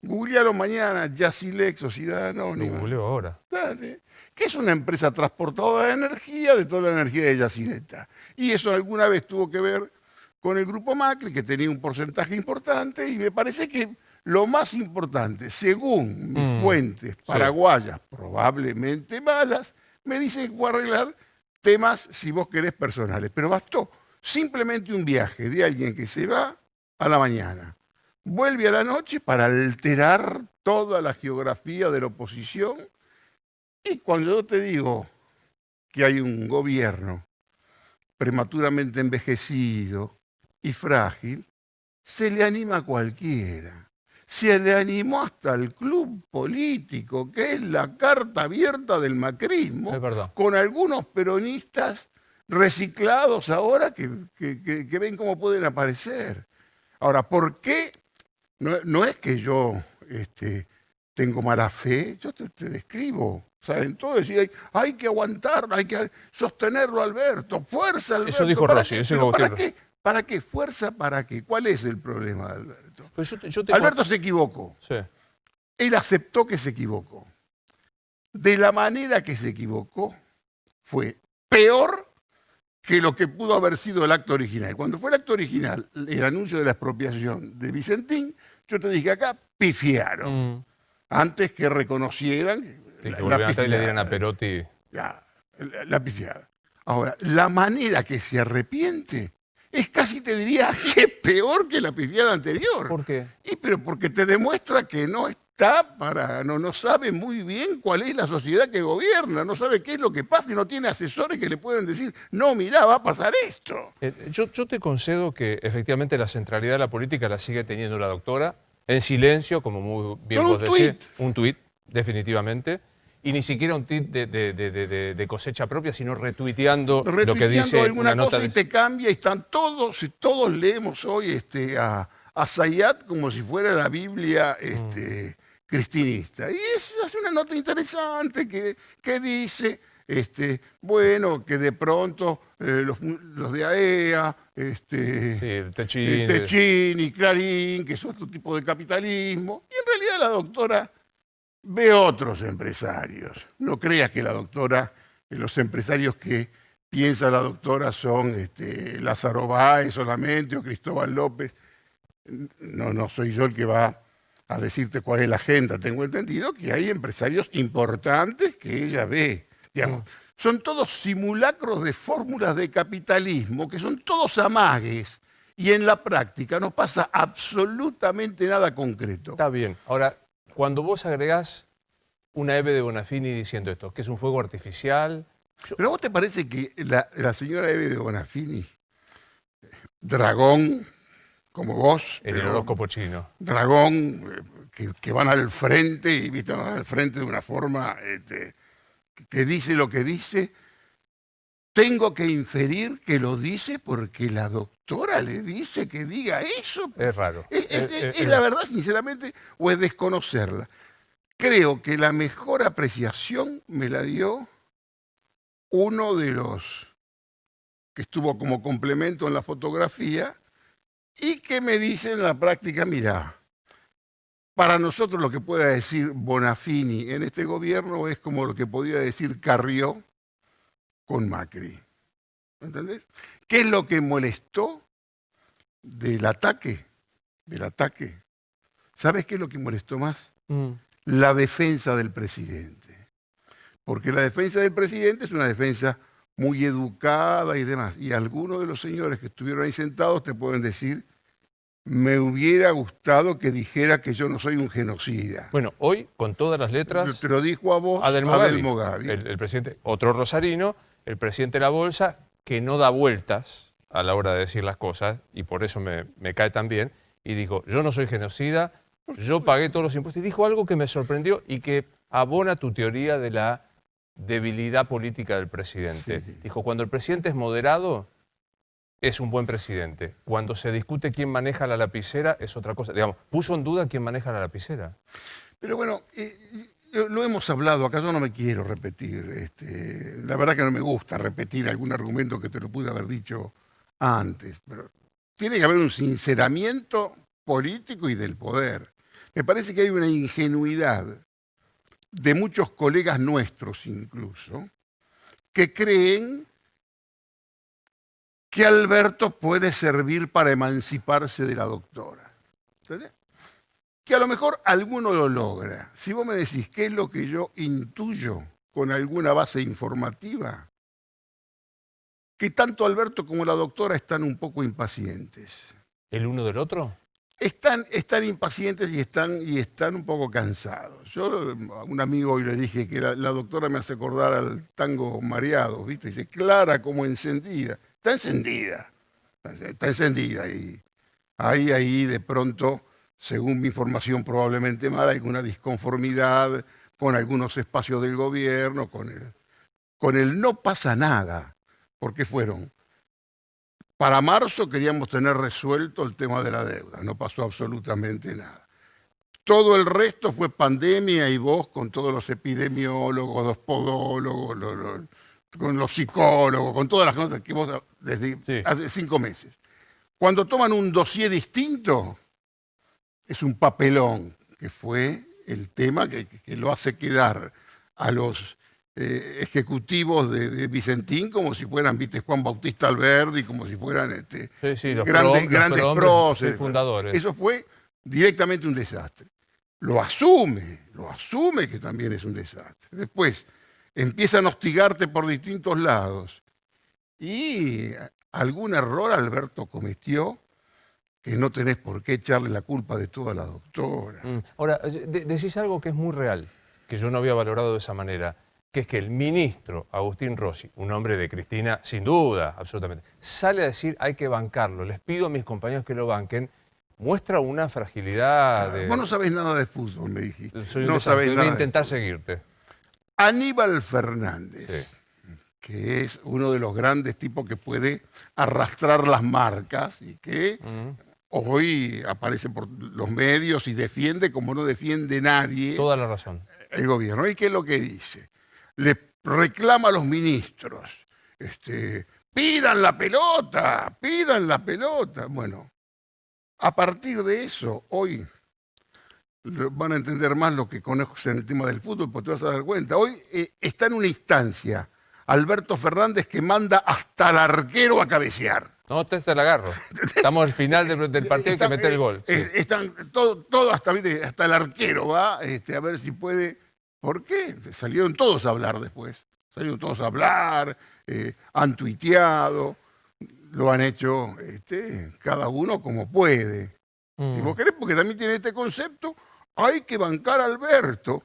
Googlealo mañana, Yacilec, Sociedad Anónima. Lo googleo ahora. Dale. Que es una empresa transportadora de energía, de toda la energía de Yacileta. Y eso alguna vez tuvo que ver con el grupo Macri, que tenía un porcentaje importante, y me parece que lo más importante, según mis fuentes paraguayas, probablemente malas, me dicen que fue arreglar temas, si vos querés, personales. Pero bastó simplemente un viaje de alguien que se va a la mañana, vuelve a la noche para alterar toda la geografía de la oposición. Y cuando yo te digo que hay un gobierno prematuramente envejecido y frágil, se le anima a cualquiera. Se le animó hasta el club político, que es la carta abierta del macrismo, Es verdad. con algunos peronistas reciclados ahora que ven cómo pueden aparecer. Ahora, ¿por qué? No es que yo tengo mala fe, yo te describo. ¿Saben? Todo decía, hay que aguantar, hay que sostenerlo, Alberto. Fuerza, Alberto. Eso dijo Rossi, eso dijo ¿Para Gutiérrez. qué? ¿Para qué? ¿Fuerza para qué? ¿Cuál es el problema de Alberto? Pues yo te Alberto se equivocó. Sí. Él aceptó que se equivocó. De la manera que se equivocó, fue peor que lo que pudo haber sido el acto original. Cuando fue el acto original, el anuncio de la expropiación de Vicentín, yo te dije acá, pifiaron. Antes que reconocieran Y que volvieran atrás y le dieran a Perotti. la pifiada. Ahora, la manera que se arrepiente es casi, te diría, que peor que la pifiada anterior. ¿Por qué? Pero porque te demuestra que no está no sabe muy bien cuál es la sociedad que gobierna, no sabe qué es lo que pasa y no tiene asesores que le pueden decir, no, mirá, va a pasar esto. Yo te concedo que efectivamente la centralidad de la política la sigue teniendo la doctora, en silencio, como muy bien Con vos un decís. tuit. Un tuit, definitivamente. Y ni siquiera un tuit de cosecha propia, sino retuiteando lo que dice alguna una nota cosa y te cambia y están todos leemos hoy a Zayat como si fuera la Biblia cristinista. Y es una nota interesante que dice, bueno, que de pronto los de AEA, Techín y Clarín, que es otro tipo de capitalismo, y en realidad la doctora ve otros empresarios. No creas que la doctora, los empresarios que piensa la doctora son Lázaro Báez solamente o Cristóbal López. No soy yo el que va a decirte cuál es la agenda. Tengo entendido que hay empresarios importantes que ella ve. Digamos, son todos simulacros de fórmulas de capitalismo, que son todos amagues. Y en la práctica no pasa absolutamente nada concreto. Está bien. Ahora, cuando vos agregás una Eve de Bonafini diciendo esto, que es un fuego artificial, ¿Pero a vos te parece que la señora Eve de Bonafini, dragón, como vos, En el pero horóscopo chino. dragón, que van al frente y ¿viste? Van al frente de una forma que dice lo que dice, tengo que inferir que lo dice porque la doctora le dice que diga eso? Es raro. ¿Es la verdad, sinceramente, o es desconocerla? Creo que la mejor apreciación me la dio uno de los que estuvo como complemento en la fotografía y que me dice en la práctica, mira, para nosotros lo que pueda decir Bonafini en este gobierno es como lo que podía decir Carrió con Macri. ¿Entendés? ¿Qué es lo que molestó del ataque? ¿Sabes qué es lo que molestó más? La defensa del presidente. Porque la defensa del presidente es una defensa muy educada y demás. Y algunos de los señores que estuvieron ahí sentados te pueden decir, me hubiera gustado que dijera que yo no soy un genocida. Bueno, hoy, con todas las letras, Te lo dijo a vos Adel Mogavi. el presidente, otro rosarino, el presidente de la Bolsa, que no da vueltas a la hora de decir las cosas, y por eso me cae tan bien, y dijo, yo no soy genocida, yo pagué todos los impuestos. Y dijo algo que me sorprendió y que abona tu teoría de la debilidad política del presidente. Sí. Dijo, cuando el presidente es moderado, es un buen presidente. Cuando se discute quién maneja la lapicera, es otra cosa. Digamos, puso en duda quién maneja la lapicera. Pero bueno, lo hemos hablado acá, yo no me quiero repetir. La verdad que no me gusta repetir algún argumento que te lo pude haber dicho antes. Pero tiene que haber un sinceramiento político y del poder. Me parece que hay una ingenuidad de muchos colegas nuestros incluso, que creen que Alberto puede servir para emanciparse de la doctora. ¿Entendés? Que a lo mejor alguno lo logra. Si vos me decís qué es lo que yo intuyo con alguna base informativa, que tanto Alberto como la doctora están un poco impacientes. ¿El uno del otro? Están impacientes y están un poco cansados. Yo a un amigo hoy le dije que la doctora me hace acordar al tango Mareado, ¿viste? Dice, clara como encendida. Está encendida. Y ahí de pronto, según mi información probablemente mal, hay alguna disconformidad con algunos espacios del gobierno, con el no pasa nada, porque fueron. Para marzo queríamos tener resuelto el tema de la deuda, no pasó absolutamente nada. Todo el resto fue pandemia y vos con todos los epidemiólogos, los podólogos, con los psicólogos, con todas las cosas que vos desde hace 5 meses. Cuando toman un dossier distinto, es un papelón, que fue el tema que lo hace quedar a los ejecutivos de Vicentín como si fueran, viste, Juan Bautista Alberdi, como si fueran los grandes próceres. fundadores. Eso fue directamente un desastre. Lo asume que también es un desastre. Después empiezan a hostigarte por distintos lados. Y algún error Alberto cometió que no tenés por qué echarle la culpa de toda la doctora. Ahora, decís algo que es muy real, que yo no había valorado de esa manera, que es que el ministro Agustín Rossi, un hombre de Cristina, sin duda, absolutamente, sale a decir hay que bancarlo, les pido a mis compañeros que lo banquen, muestra una fragilidad de... Vos no sabés nada de fútbol, me dijiste. Soy un no desastre, sabés voy nada a intentar seguirte. Aníbal Fernández, Sí. que es uno de los grandes tipos que puede arrastrar las marcas y que hoy aparece por los medios y defiende como no defiende nadie Toda la razón. el gobierno. ¿Y qué es lo que dice? Le reclama a los ministros, pidan la pelota. Bueno, a partir de eso, hoy van a entender más lo que conocen el tema del fútbol, porque te vas a dar cuenta. Hoy está en una instancia Alberto Fernández que manda hasta el arquero a cabecear. No, te la agarro. Estamos al final del partido y hay que meter el gol. Sí. Están todo hasta el arquero va a ver si puede. ¿Por qué? Salieron todos a hablar después. Salieron todos a hablar, han tuiteado, lo han hecho cada uno como puede. Si vos querés, porque también tiene este concepto, hay que bancar a Alberto.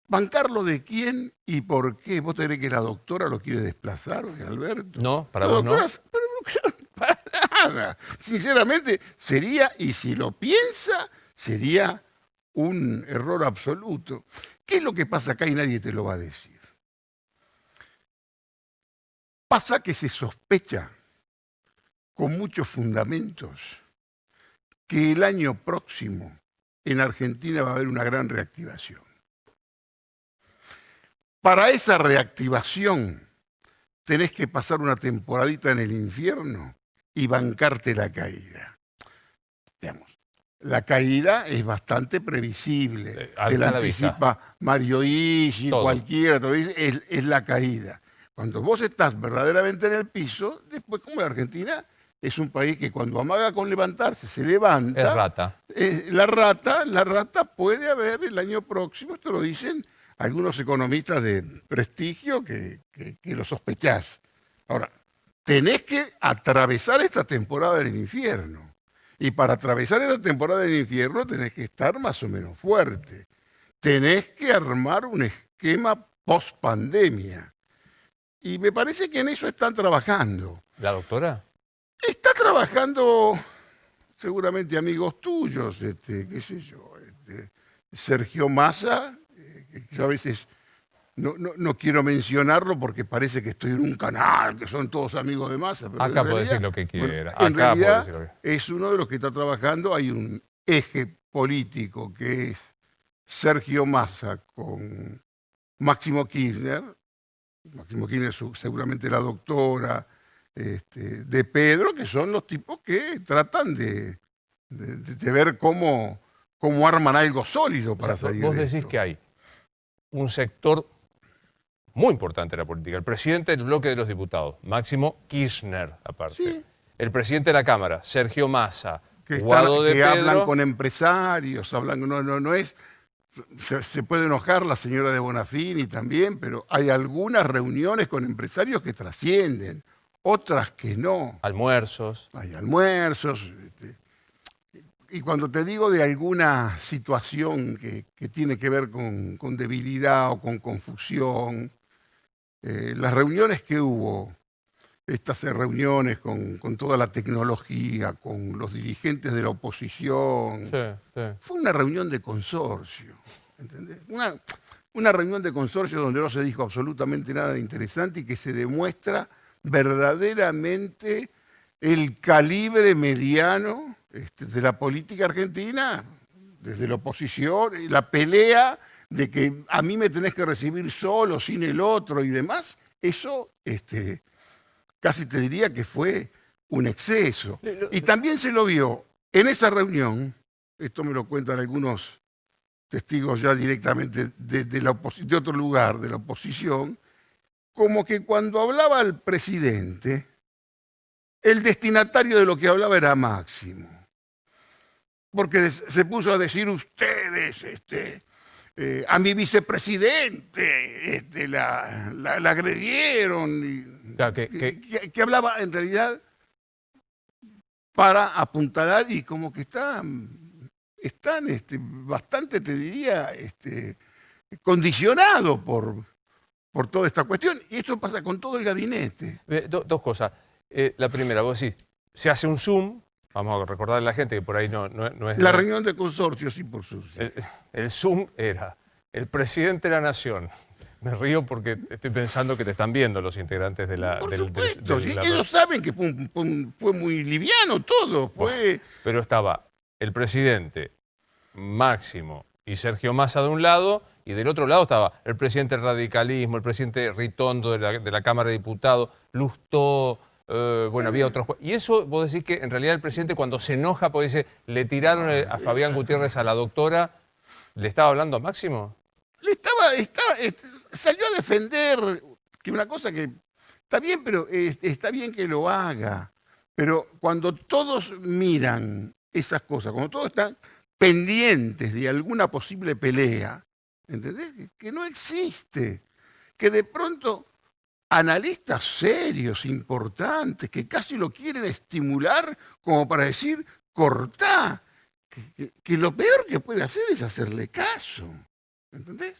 ¿Bancarlo de quién y por qué? ¿Vos te crees que la doctora lo quiere desplazar, oye, Alberto? No, para La vos no. doctora, para nada. Sinceramente, sería, y si lo piensa, sería un error absoluto. ¿Qué es lo que pasa acá y nadie te lo va a decir? Pasa que se sospecha, con muchos fundamentos, que el año próximo en Argentina va a haber una gran reactivación. Para esa reactivación tenés que pasar una temporadita en el infierno y bancarte la caída. Digamos, la caída es bastante previsible. Te la anticipa Mario Igi, cualquiera te lo dice, es la caída. Cuando vos estás verdaderamente en el piso, después como la Argentina es un país que cuando amaga con levantarse se levanta. Es rata. La rata puede haber el año próximo, esto lo dicen algunos economistas de prestigio que lo sospechás. Ahora, tenés que atravesar esta temporada del infierno. Y para atravesar esta temporada del infierno tenés que estar más o menos fuerte. Tenés que armar un esquema post-pandemia. Y me parece que en eso están trabajando. ¿La doctora? Está trabajando seguramente amigos tuyos, qué sé yo, Sergio Massa, que yo a veces no quiero mencionarlo porque parece que estoy en un canal, que son todos amigos de Massa. Pero acá puede decir lo que quiera. En realidad es uno de los que está trabajando. Hay un eje político que es Sergio Massa con Máximo Kirchner. Máximo Kirchner seguramente la doctora, de Pedro, que son los tipos que tratan de ver cómo arman algo sólido para salir vos de decís esto. que hay un sector muy importante de la política, el presidente del bloque de los diputados, Máximo Kirchner, aparte, Sí. el presidente de la Cámara, Sergio Massa, Que Guado de Pedro, hablan con empresarios, no es... Se puede enojar la señora de Bonafini también, pero hay algunas reuniones con empresarios que trascienden, otras que no. almuerzos. Hay almuerzos. Y cuando te digo de alguna situación que tiene que ver con debilidad o con confusión, las reuniones que hubo, estas reuniones con toda la tecnología, con los dirigentes de la oposición, fue una reunión de consorcio, ¿entendés? Una reunión de consorcio donde no se dijo absolutamente nada de interesante y que se demuestra verdaderamente el calibre mediano de la política argentina, desde la oposición, la pelea de que a mí me tenés que recibir solo, sin el otro y demás, eso casi te diría que fue un exceso. Y también se lo vio en esa reunión, esto me lo cuentan algunos testigos ya directamente de otro lugar, de la oposición, como que cuando hablaba el presidente, el destinatario de lo que hablaba era Máximo. Porque se puso a decir ustedes, a mi vicepresidente la agredieron. Claro, que hablaba en realidad para apuntalar y como que están bastante, te diría, condicionado por toda esta cuestión. Y esto pasa con todo el gabinete. Dos cosas. La primera, vos decís, se hace un Zoom, vamos a recordarle a la gente que por ahí no es... La reunión de consorcio, sí, por su... El Zoom era el presidente de la Nación. Me río porque estoy pensando que te están viendo los integrantes de la... Por supuesto, sí, ellos saben que fue muy liviano todo. Pero estaba el presidente, Máximo y Sergio Massa de un lado, y del otro lado estaba el presidente del radicalismo, el presidente Ritondo de la Cámara de Diputados, Lustó, había otros... Y eso vos decís que en realidad el presidente cuando se enoja, porque dice, le tiraron a Fabián Gutiérrez a la doctora, ¿le estaba hablando a Máximo? Salió a defender que una cosa que está bien, pero está bien que lo haga. Pero cuando todos miran esas cosas, cuando todos están pendientes de alguna posible pelea, ¿entendés? Que no existe. Que de pronto analistas serios, importantes, que casi lo quieren estimular como para decir, cortá. Que lo peor que puede hacer es hacerle caso. ¿Entendés?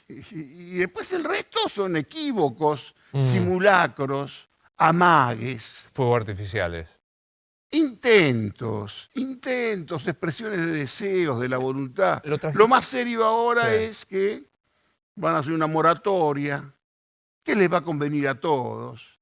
Y después el resto son equívocos, simulacros, amagues. Fuegos artificiales. Intentos, expresiones de deseos, de la voluntad. Lo más serio ahora es que van a hacer una moratoria que les va a convenir a todos.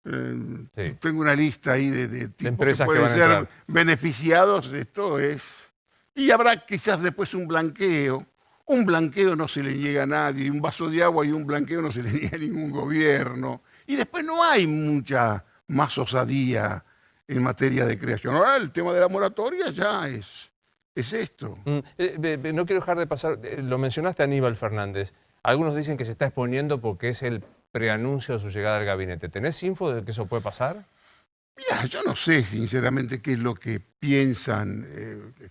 Tengo una lista ahí de tipos empresas que pueden que van a ser entrar. beneficiados. Esto es... Y habrá quizás después un blanqueo. Un blanqueo no se le niega a nadie. Un vaso de agua y un blanqueo no se le niega a ningún gobierno. Y después no hay mucha más osadía en materia de creación. Ahora el tema de la moratoria ya es esto. No quiero dejar de pasar, lo mencionaste a Aníbal Fernández. Algunos dicen que se está exponiendo porque es el preanuncio de su llegada al gabinete. ¿Tenés info de que eso puede pasar? Mira, yo no sé sinceramente qué es lo que piensan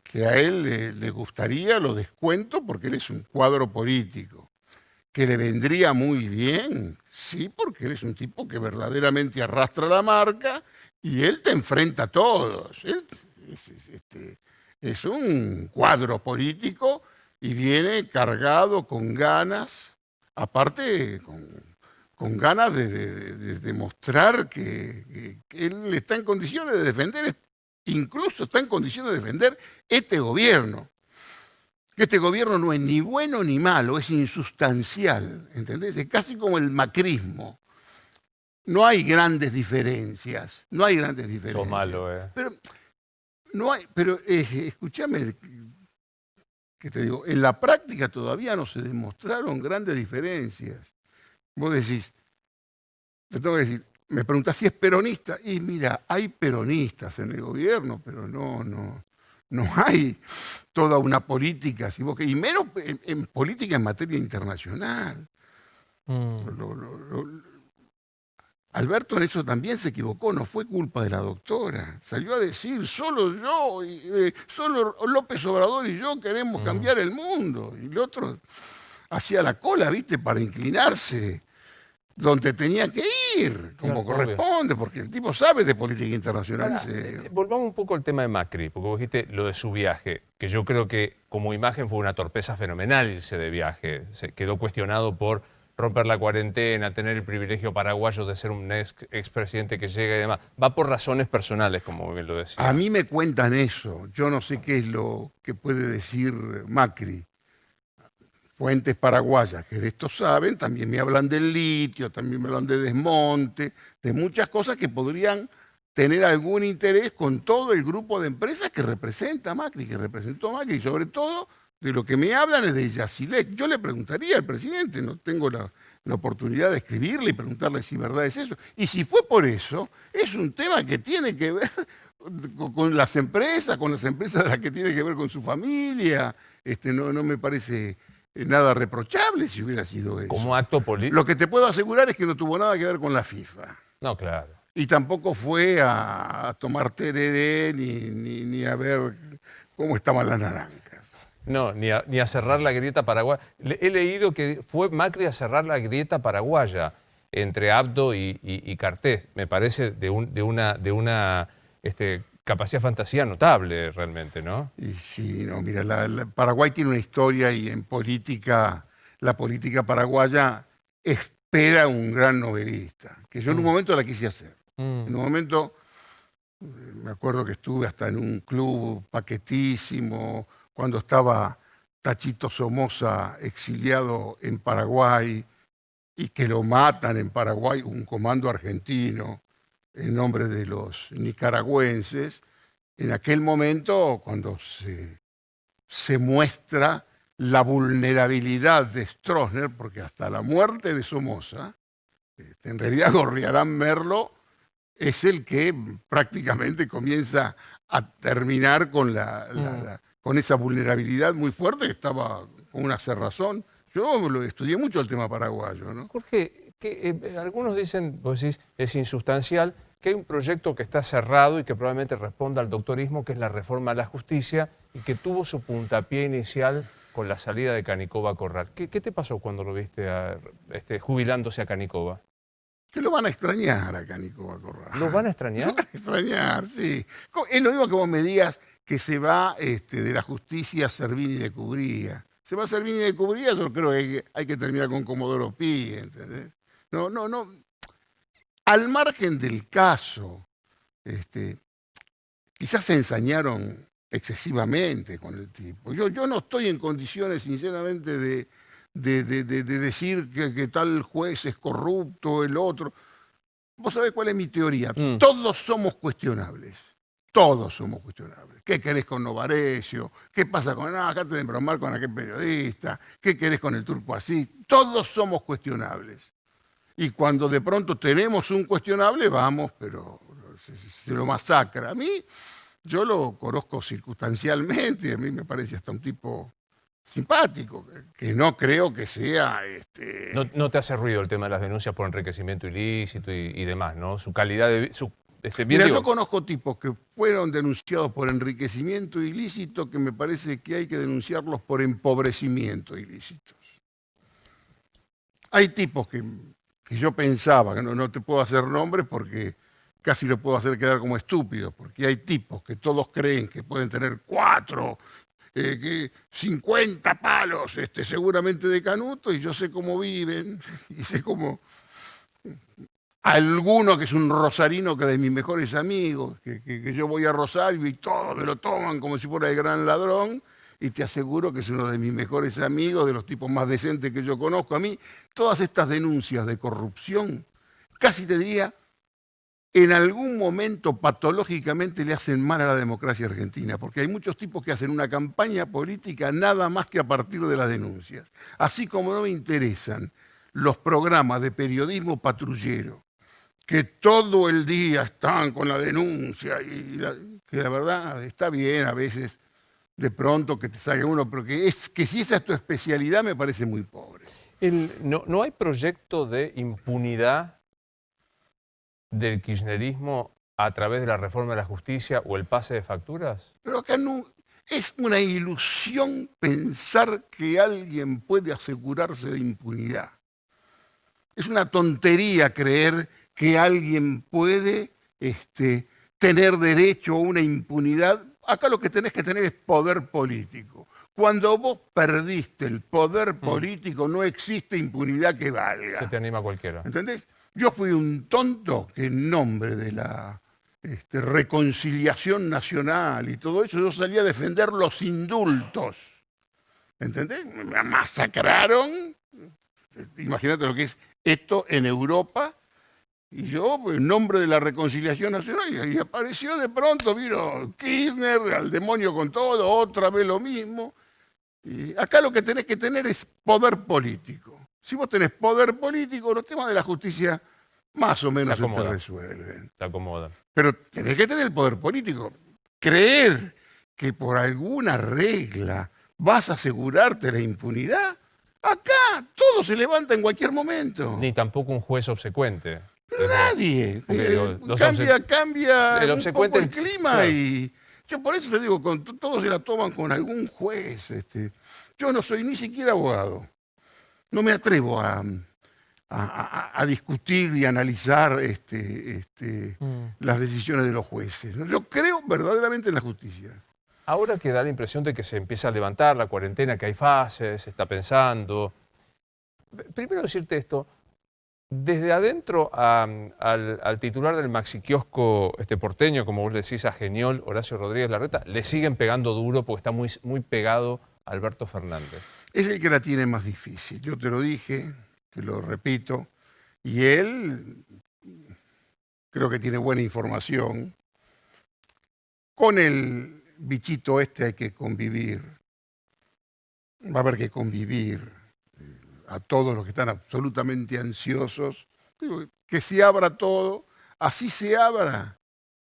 que a él le gustaría, lo descuento, porque él es un cuadro político. Que le vendría muy bien, sí, porque él es un tipo que verdaderamente arrastra la marca y él te enfrenta a todos. Él es un cuadro político y viene cargado con ganas, aparte con ganas de demostrar que él está en condiciones de defender, incluso está en condiciones de defender este gobierno. Que este gobierno no es ni bueno ni malo, es insustancial, ¿entendés? Es casi como el macrismo. No hay grandes diferencias, Sos malo, Pero escúchame, que te digo, en la práctica todavía no se demostraron grandes diferencias. Vos decís, te tengo que decir, me preguntás si es peronista, y mira, hay peronistas en el gobierno, pero no hay toda una política, y menos en política en materia internacional. Alberto en eso también se equivocó, no fue culpa de la doctora. Salió a decir, solo yo, solo López Obrador y yo queremos cambiar el mundo. Y el otro hacía la cola, ¿viste?, para inclinarse donde tenía que ir, como corresponde, porque el tipo sabe de política internacional. Volvamos un poco al tema de Macri, porque vos dijiste lo de su viaje, que yo creo que como imagen fue una torpeza fenomenal irse de viaje. Se quedó cuestionado por romper la cuarentena, tener el privilegio paraguayo de ser un expresidente que llega y demás. Va por razones personales, como bien lo decía. A mí me cuentan eso. Yo no sé qué es lo que puede decir Macri. Fuentes paraguayas que de esto saben, también me hablan del litio, también me hablan de desmonte, de muchas cosas que podrían tener algún interés con todo el grupo de empresas que representa Macri, que representó Macri, y sobre todo de lo que me hablan es de Yacilec. Yo le preguntaría al presidente, no tengo la oportunidad de escribirle y preguntarle si verdad es eso. Y si fue por eso, es un tema que tiene que ver con las empresas de las que tiene que ver con su familia. No me parece nada reprochable si hubiera sido eso. Como acto político. Lo que te puedo asegurar es que no tuvo nada que ver con la FIFA. No, claro. Y tampoco fue a tomar tereré ni a ver cómo estaban las naranjas. No, ni a cerrar la grieta paraguaya. He leído que fue Macri a cerrar la grieta paraguaya entre Abdo y Cartés. Me parece de una capacidad fantasía notable realmente, ¿no? Y sí, no, mira, Paraguay tiene una historia y en política, la política paraguaya espera un gran novelista, que yo en un momento la quise hacer. En un momento, me acuerdo que estuve hasta en un club paquetísimo, cuando estaba Tachito Somoza exiliado en Paraguay y que lo matan en Paraguay, un comando argentino, en nombre de los nicaragüenses. En aquel momento, cuando se muestra la vulnerabilidad de Stroessner, porque hasta la muerte de Somoza, en realidad Gorriarán Merlo es el que prácticamente comienza a terminar con con esa vulnerabilidad muy fuerte, que estaba con una cerrazón. Yo lo estudié mucho el tema paraguayo, ¿no? Jorge, algunos dicen, vos decís, es insustancial, que hay un proyecto que está cerrado y que probablemente responda al doctorismo, que es la reforma a la justicia, y que tuvo su puntapié inicial con la salida de Canicova a Corral. ¿Qué te pasó cuando lo viste jubilándose a Canicova? Que lo van a extrañar a Canicova Corral. ¿Lo van a extrañar? Lo van a extrañar, sí. Es lo mismo que vos me digas que se va de la justicia Servini de Cubría. se va a hacer línea de cubría, yo creo que hay que terminar con Comodoro Pi, ¿entendés? No. Al margen del caso, quizás se ensañaron excesivamente con el tipo. Yo no estoy en condiciones, sinceramente, de decir que tal juez es corrupto, el otro. ¿Vos sabés cuál es mi teoría? Todos somos cuestionables. Todos somos cuestionables. ¿Qué querés con Novarecio? ¿Qué pasa con... acá te de bromar con aquel periodista. ¿Qué querés con el turco así? Todos somos cuestionables. Y cuando de pronto tenemos un cuestionable, vamos, pero se lo masacra. A mí, yo lo conozco circunstancialmente, a mí me parece hasta un tipo simpático, que no creo que sea... No te hace ruido el tema de las denuncias por enriquecimiento ilícito y demás, ¿no? Su calidad de... Mira, yo conozco tipos que fueron denunciados por enriquecimiento ilícito que me parece que hay que denunciarlos por empobrecimiento ilícito. Hay tipos que yo pensaba, que no te puedo hacer nombres porque casi lo puedo hacer quedar como estúpido, porque hay tipos que todos creen que pueden tener 4, 50 palos, seguramente de canuto, y yo sé cómo viven, y sé cómo... Alguno que es un rosarino, que de mis mejores amigos, que yo voy a Rosario y todos me lo toman como si fuera el gran ladrón, y te aseguro que es uno de mis mejores amigos, de los tipos más decentes que yo conozco. A mí, todas estas denuncias de corrupción, casi te diría, en algún momento patológicamente le hacen mal a la democracia argentina, porque hay muchos tipos que hacen una campaña política nada más que a partir de las denuncias. Así como no me interesan los programas de periodismo patrullero, que todo el día están con la denuncia, que la verdad está bien a veces, de pronto que te salga uno, pero que si esa es tu especialidad me parece muy pobre. ¿No hay proyecto de impunidad del kirchnerismo a través de la reforma de la justicia o el pase de facturas? Pero acá no, es una ilusión pensar que alguien puede asegurarse de impunidad. Es una tontería creer que alguien puede tener derecho a una impunidad. Acá lo que tenés que tener es poder político. Cuando vos perdiste el poder político, no existe impunidad que valga. Se te anima cualquiera. ¿Entendés? Yo fui un tonto que en nombre de la reconciliación nacional y todo eso, yo salí a defender los indultos. ¿Entendés? Me masacraron. Imagínate lo que es esto en Europa. Y yo, en nombre de la reconciliación nacional, y apareció de pronto, vino Kirchner, al demonio con todo, otra vez lo mismo. Y acá lo que tenés que tener es poder político. Si vos tenés poder político, los temas de la justicia más o menos se te resuelven. Se acomodan. Pero tenés que tener el poder político. Creer que por alguna regla vas a asegurarte la impunidad, acá todo se levanta en cualquier momento. Ni tampoco un juez obsecuente. Nadie. Cambia un poco el clima, claro. Y yo por eso te digo, todos se la toman con algún juez. Yo no soy ni siquiera abogado. No me atrevo a discutir y analizar las decisiones de los jueces. Yo creo verdaderamente en la justicia. Ahora que da la impresión de que se empieza a levantar la cuarentena, que hay fases, se está pensando. Primero decirte esto. Desde adentro al titular del maxiquiosco porteño, como vos le decís, a Geniol, Horacio Rodríguez Larreta, le siguen pegando duro porque está muy, muy pegado a Alberto Fernández. Es el que la tiene más difícil. Yo te lo dije, te lo repito, y él creo que tiene buena información. Con el bichito hay que convivir. Va a haber que convivir. A todos los que están absolutamente ansiosos, que se abra todo, así se abra,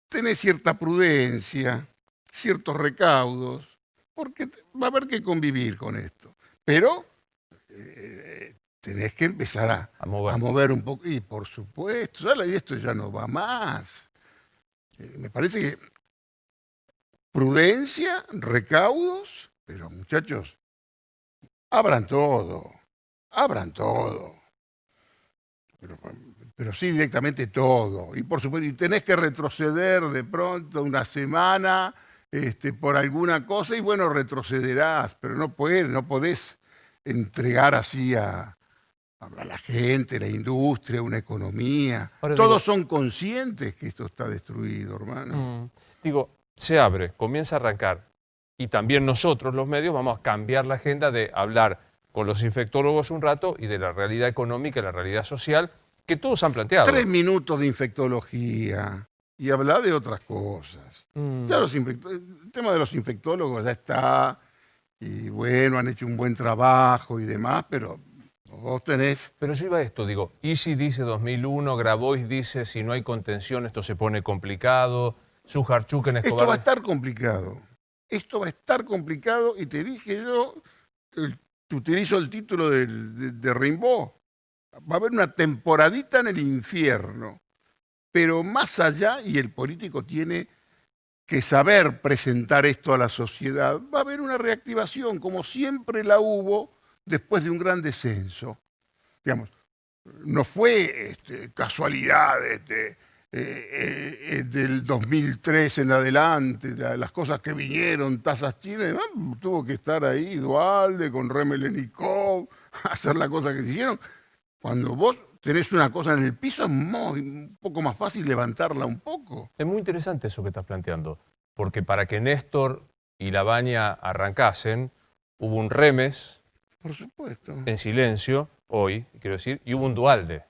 tenés cierta prudencia, ciertos recaudos, porque va a haber que convivir con esto. Pero tenés que empezar a mover un poco, y por supuesto, y esto ya no va más. Me parece que prudencia, recaudos, pero muchachos, abran todo. Abran todo, pero sí directamente todo. Y por supuesto, y tenés que retroceder de pronto una semana por alguna cosa y bueno, retrocederás, pero no podés entregar así a la gente, la industria, una economía. Ahora Todos digo, son conscientes que esto está destruido, hermano. digo, se abre, comienza a arrancar. Y también nosotros, los medios, vamos a cambiar la agenda de hablar con los infectólogos un rato y de la realidad económica y la realidad social que todos han planteado. 3 minutos de infectología y hablar de otras cosas. Ya el tema de los infectólogos ya está, y bueno, han hecho un buen trabajo y demás, pero vos tenés... Pero yo iba a esto, digo, Isi dice 2001, Grabois dice si no hay contención esto se pone complicado, Sujarchuk en Escobar... Esto va a estar complicado. Esto va a estar complicado y te dije yo, te utilizo el título de Rimbaud, va a haber una temporadita en el infierno, pero más allá, y el político tiene que saber presentar esto a la sociedad, va a haber una reactivación, como siempre la hubo después de un gran descenso. Digamos, no fue casualidad del 2003 en adelante, las cosas que vinieron, tasas chinas, y demás, tuvo que estar ahí Duhalde con Remelenikov, hacer las cosas que se hicieron. Cuando vos tenés una cosa en el piso, es un poco más fácil levantarla un poco. Es muy interesante eso que estás planteando, porque para que Néstor y Labaña arrancasen, hubo un Remes, por supuesto, en silencio, hoy, quiero decir, y hubo un Duhalde.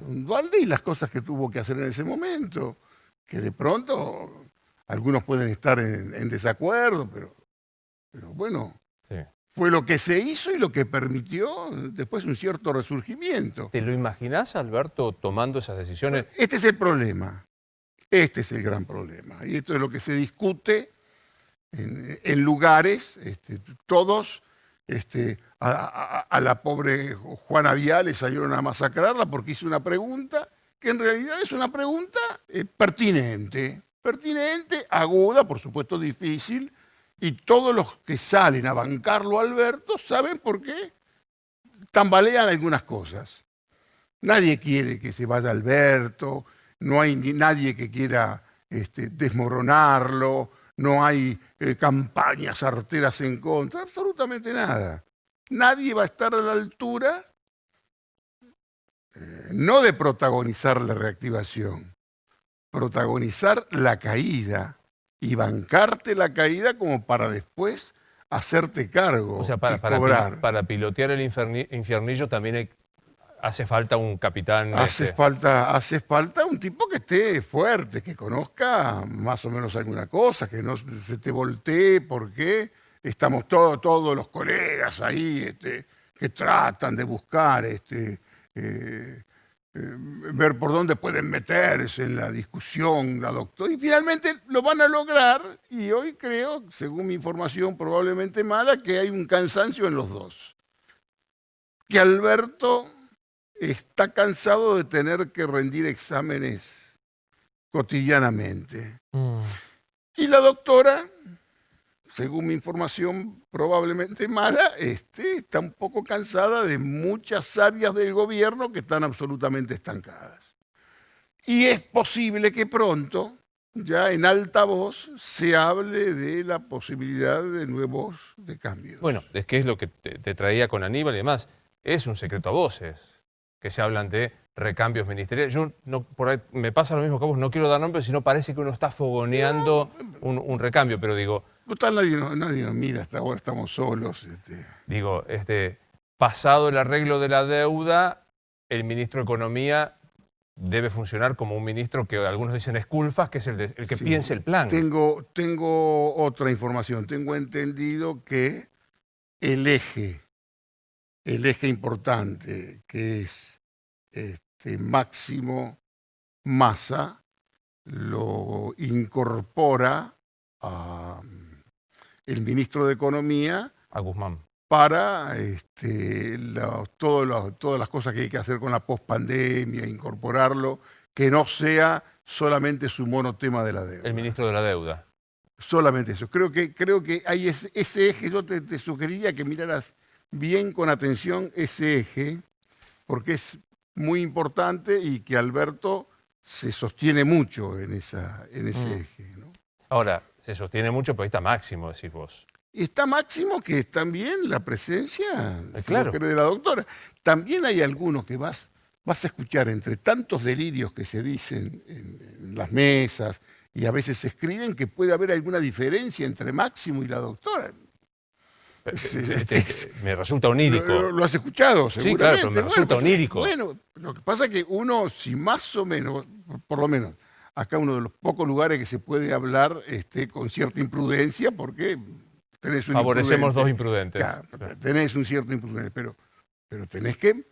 Un Duhalde y las cosas que tuvo que hacer en ese momento, que de pronto algunos pueden estar en desacuerdo, pero bueno, Sí. fue lo que se hizo y lo que permitió después un cierto resurgimiento. ¿Te lo imaginás, Alberto, tomando esas decisiones? Este es el problema, este es el gran problema, y esto es lo que se discute en lugares, todos... a la pobre Juana Viale salieron a masacrarla porque hizo una pregunta que en realidad es una pregunta pertinente, aguda, por supuesto difícil, y todos los que salen a bancarlo a Alberto saben por qué tambalean algunas cosas. Nadie quiere que se vaya Alberto, no hay nadie que quiera desmoronarlo, no hay campañas arteras en contra, absolutamente nada. Nadie va a estar a la altura, no de protagonizar la reactivación, protagonizar la caída y bancarte la caída como para después hacerte cargo, O sea, y cobrar. para pilotear el infiernillo también hace falta un capitán... Hace falta un tipo que esté fuerte, que conozca más o menos alguna cosa, que no se te voltee, porque estamos todos los colegas ahí que tratan de buscar, ver por dónde pueden meterse en la discusión, la doctora, y finalmente lo van a lograr, y hoy creo, según mi información probablemente mala, que hay un cansancio en los dos. Que Alberto está cansado de tener que rendir exámenes cotidianamente. Y la doctora, según mi información probablemente mala, está un poco cansada de muchas áreas del gobierno que están absolutamente estancadas. Y es posible que pronto, ya en alta voz, se hable de la posibilidad de cambios. Bueno, es que es lo que te traía con Aníbal y demás. Es un secreto a voces que se hablan de recambios ministeriales. Yo por ahí me pasa lo mismo que a vos, no quiero dar nombres, sino parece que uno está fogoneando un recambio, pero digo... Total, nadie nos mira, hasta ahora estamos solos. Digo, pasado el arreglo de la deuda, el ministro de Economía debe funcionar como un ministro que algunos dicen es culfas, que es el que Sí. piense el plan. Tengo otra información. Tengo entendido que el eje importante, que es Máximo Massa, lo incorpora el ministro de Economía A Guzmán. para todas las cosas que hay que hacer con la pospandemia, incorporarlo, que no sea solamente su monotema de la deuda. El ministro de la deuda. Solamente eso. Creo que hay ese eje. Yo te sugeriría que miraras bien con atención ese eje, porque es muy importante y que Alberto se sostiene mucho en ese eje, ¿no? Ahora, Se sostiene mucho, pero ahí está Máximo, decís vos. Está Máximo, que es también la presencia claro. de la doctora. También hay algunos que vas a escuchar entre tantos delirios que se dicen en las mesas y a veces se escriben que puede haber alguna diferencia entre Máximo y la doctora. Me resulta onírico. Lo has escuchado, seguramente. Sí, claro, pero me resulta onírico. Bueno, lo que pasa es que uno, si más o menos, por lo menos, acá uno de los pocos lugares que se puede hablar con cierta imprudencia, porque tenés un Favorecemos imprudente. dos imprudentes. Claro, tenés un cierto imprudente, pero tenés que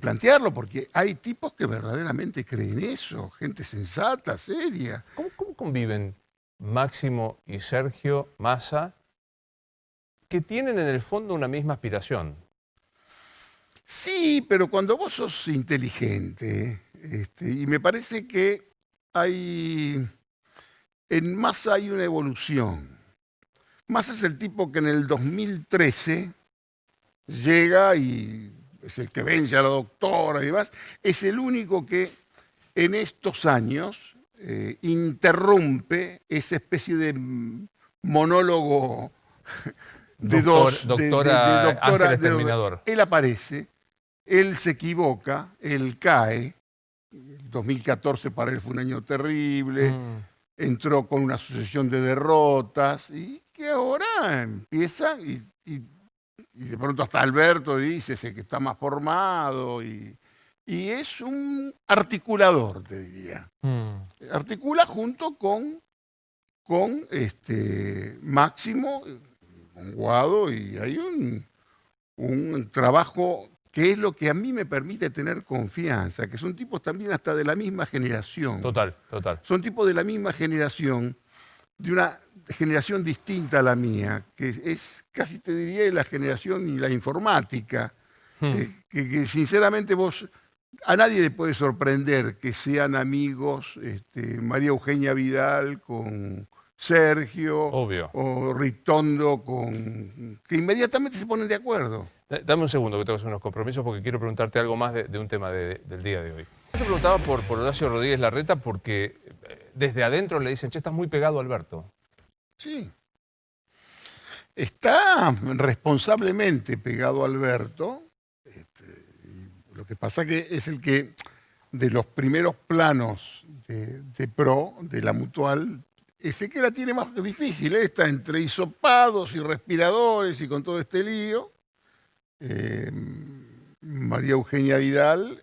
plantearlo, porque hay tipos que verdaderamente creen eso, gente sensata, seria. ¿Cómo conviven Máximo y Sergio Massa, que tienen en el fondo una misma aspiración? Sí, pero cuando vos sos inteligente, y me parece que en Massa hay una evolución. Massa es el tipo que en el 2013 llega y es el que vence a la doctora y demás. Es el único que en estos años interrumpe esa especie de monólogo Doctora Ángeles Terminador. Él aparece, él se equivoca, él cae. El 2014 para él fue un año terrible. Entró con una sucesión de derrotas y que ahora empieza y de pronto hasta Alberto dice que está más formado y es un articulador, te diría. Articula junto con Máximo, con Guado, y hay un trabajo que es lo que a mí me permite tener confianza, que son tipos también hasta de la misma generación. Total. Son tipos de la misma generación, de una generación distinta a la mía, que es casi te diría la generación y la informática, que sinceramente a nadie le puede sorprender que sean amigos María Eugenia Vidal con Sergio, obvio, o Ritondo, que inmediatamente se ponen de acuerdo. Dame un segundo que tengo que hacer unos compromisos porque quiero preguntarte algo más de un tema del día de hoy. Yo te preguntaba por Horacio Rodríguez Larreta porque desde adentro le dicen, che, estás muy pegado a Alberto. Sí. Está responsablemente pegado a Alberto. Lo que pasa que es el que de los primeros planos de PRO, de la Mutual, es el que la tiene más difícil. Él está entre hisopados y respiradores y con todo este lío. María Eugenia Vidal,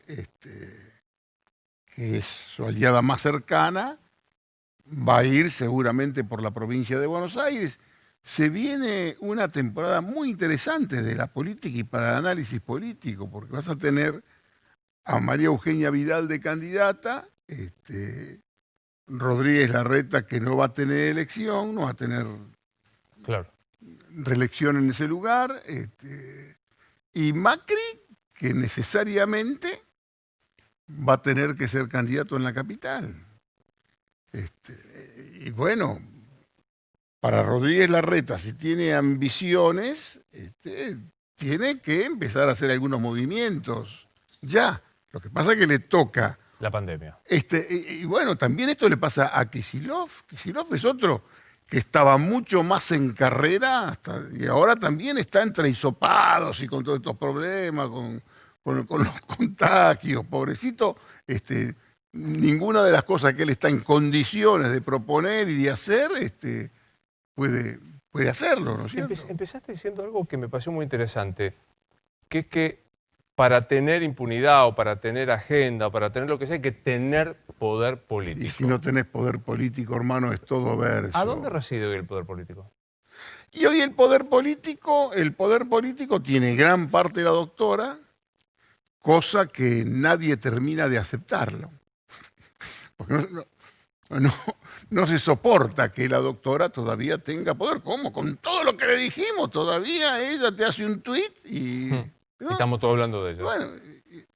que es su aliada más cercana, va a ir seguramente por la provincia de Buenos Aires. Se viene una temporada muy interesante de la política y para el análisis político, porque vas a tener a María Eugenia Vidal de candidata, Rodríguez Larreta, que no va a tener elección, no va a tener reelección en ese lugar, y Macri, que necesariamente va a tener que ser candidato en la capital. Y bueno, para Rodríguez Larreta, si tiene ambiciones, tiene que empezar a hacer algunos movimientos ya. Lo que pasa es que le toca la pandemia. Y bueno, también esto le pasa a Kicillof. Kicillof es otro que estaba mucho más en carrera y ahora también está entre hisopados y con todos estos problemas, con los contagios. Pobrecito, ninguna de las cosas que él está en condiciones de proponer y de hacer puede hacerlo, ¿no es cierto? Empezaste diciendo algo que me pareció muy interesante, que es que para tener impunidad o para tener agenda o para tener lo que sea hay que tener poder político. Y si no tenés poder político, hermano, es todo verso. ¿A dónde reside hoy el poder político? Y hoy el poder político tiene gran parte de la doctora, cosa que nadie termina de aceptarlo. Porque no se soporta que la doctora todavía tenga poder. ¿Cómo? Con todo lo que le dijimos, todavía ella te hace un tuit y... ¿no? Estamos todos hablando de ello. Bueno,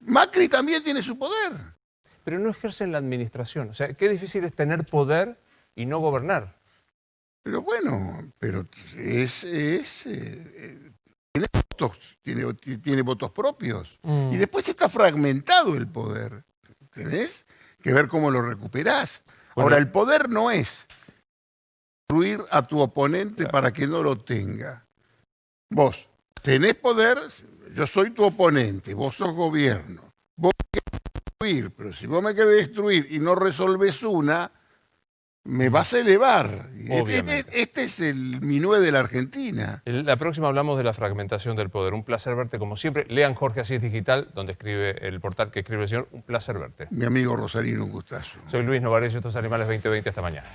Macri también tiene su poder. Pero no ejerce en la administración. O sea, qué difícil es tener poder y no gobernar. Pero bueno, tiene votos propios. Y después está fragmentado el poder. Tenés que ver cómo lo recuperás. Bueno. Ahora, el poder no es destruir a tu oponente para que no lo tenga. Vos tenés poder, yo soy tu oponente, vos sos gobierno. Vos me querés destruir, pero si vos me querés destruir y no resolves una, me vas a elevar. Este es el minué de la Argentina. La próxima hablamos de la fragmentación del poder. Un placer verte como siempre. Lean Jorge Asís Digital, donde escribe el portal que escribe el señor. Un placer verte. Mi amigo Rosarino, un gustazo. Soy Luis Novarecio, estos Animales 2020. Hasta mañana.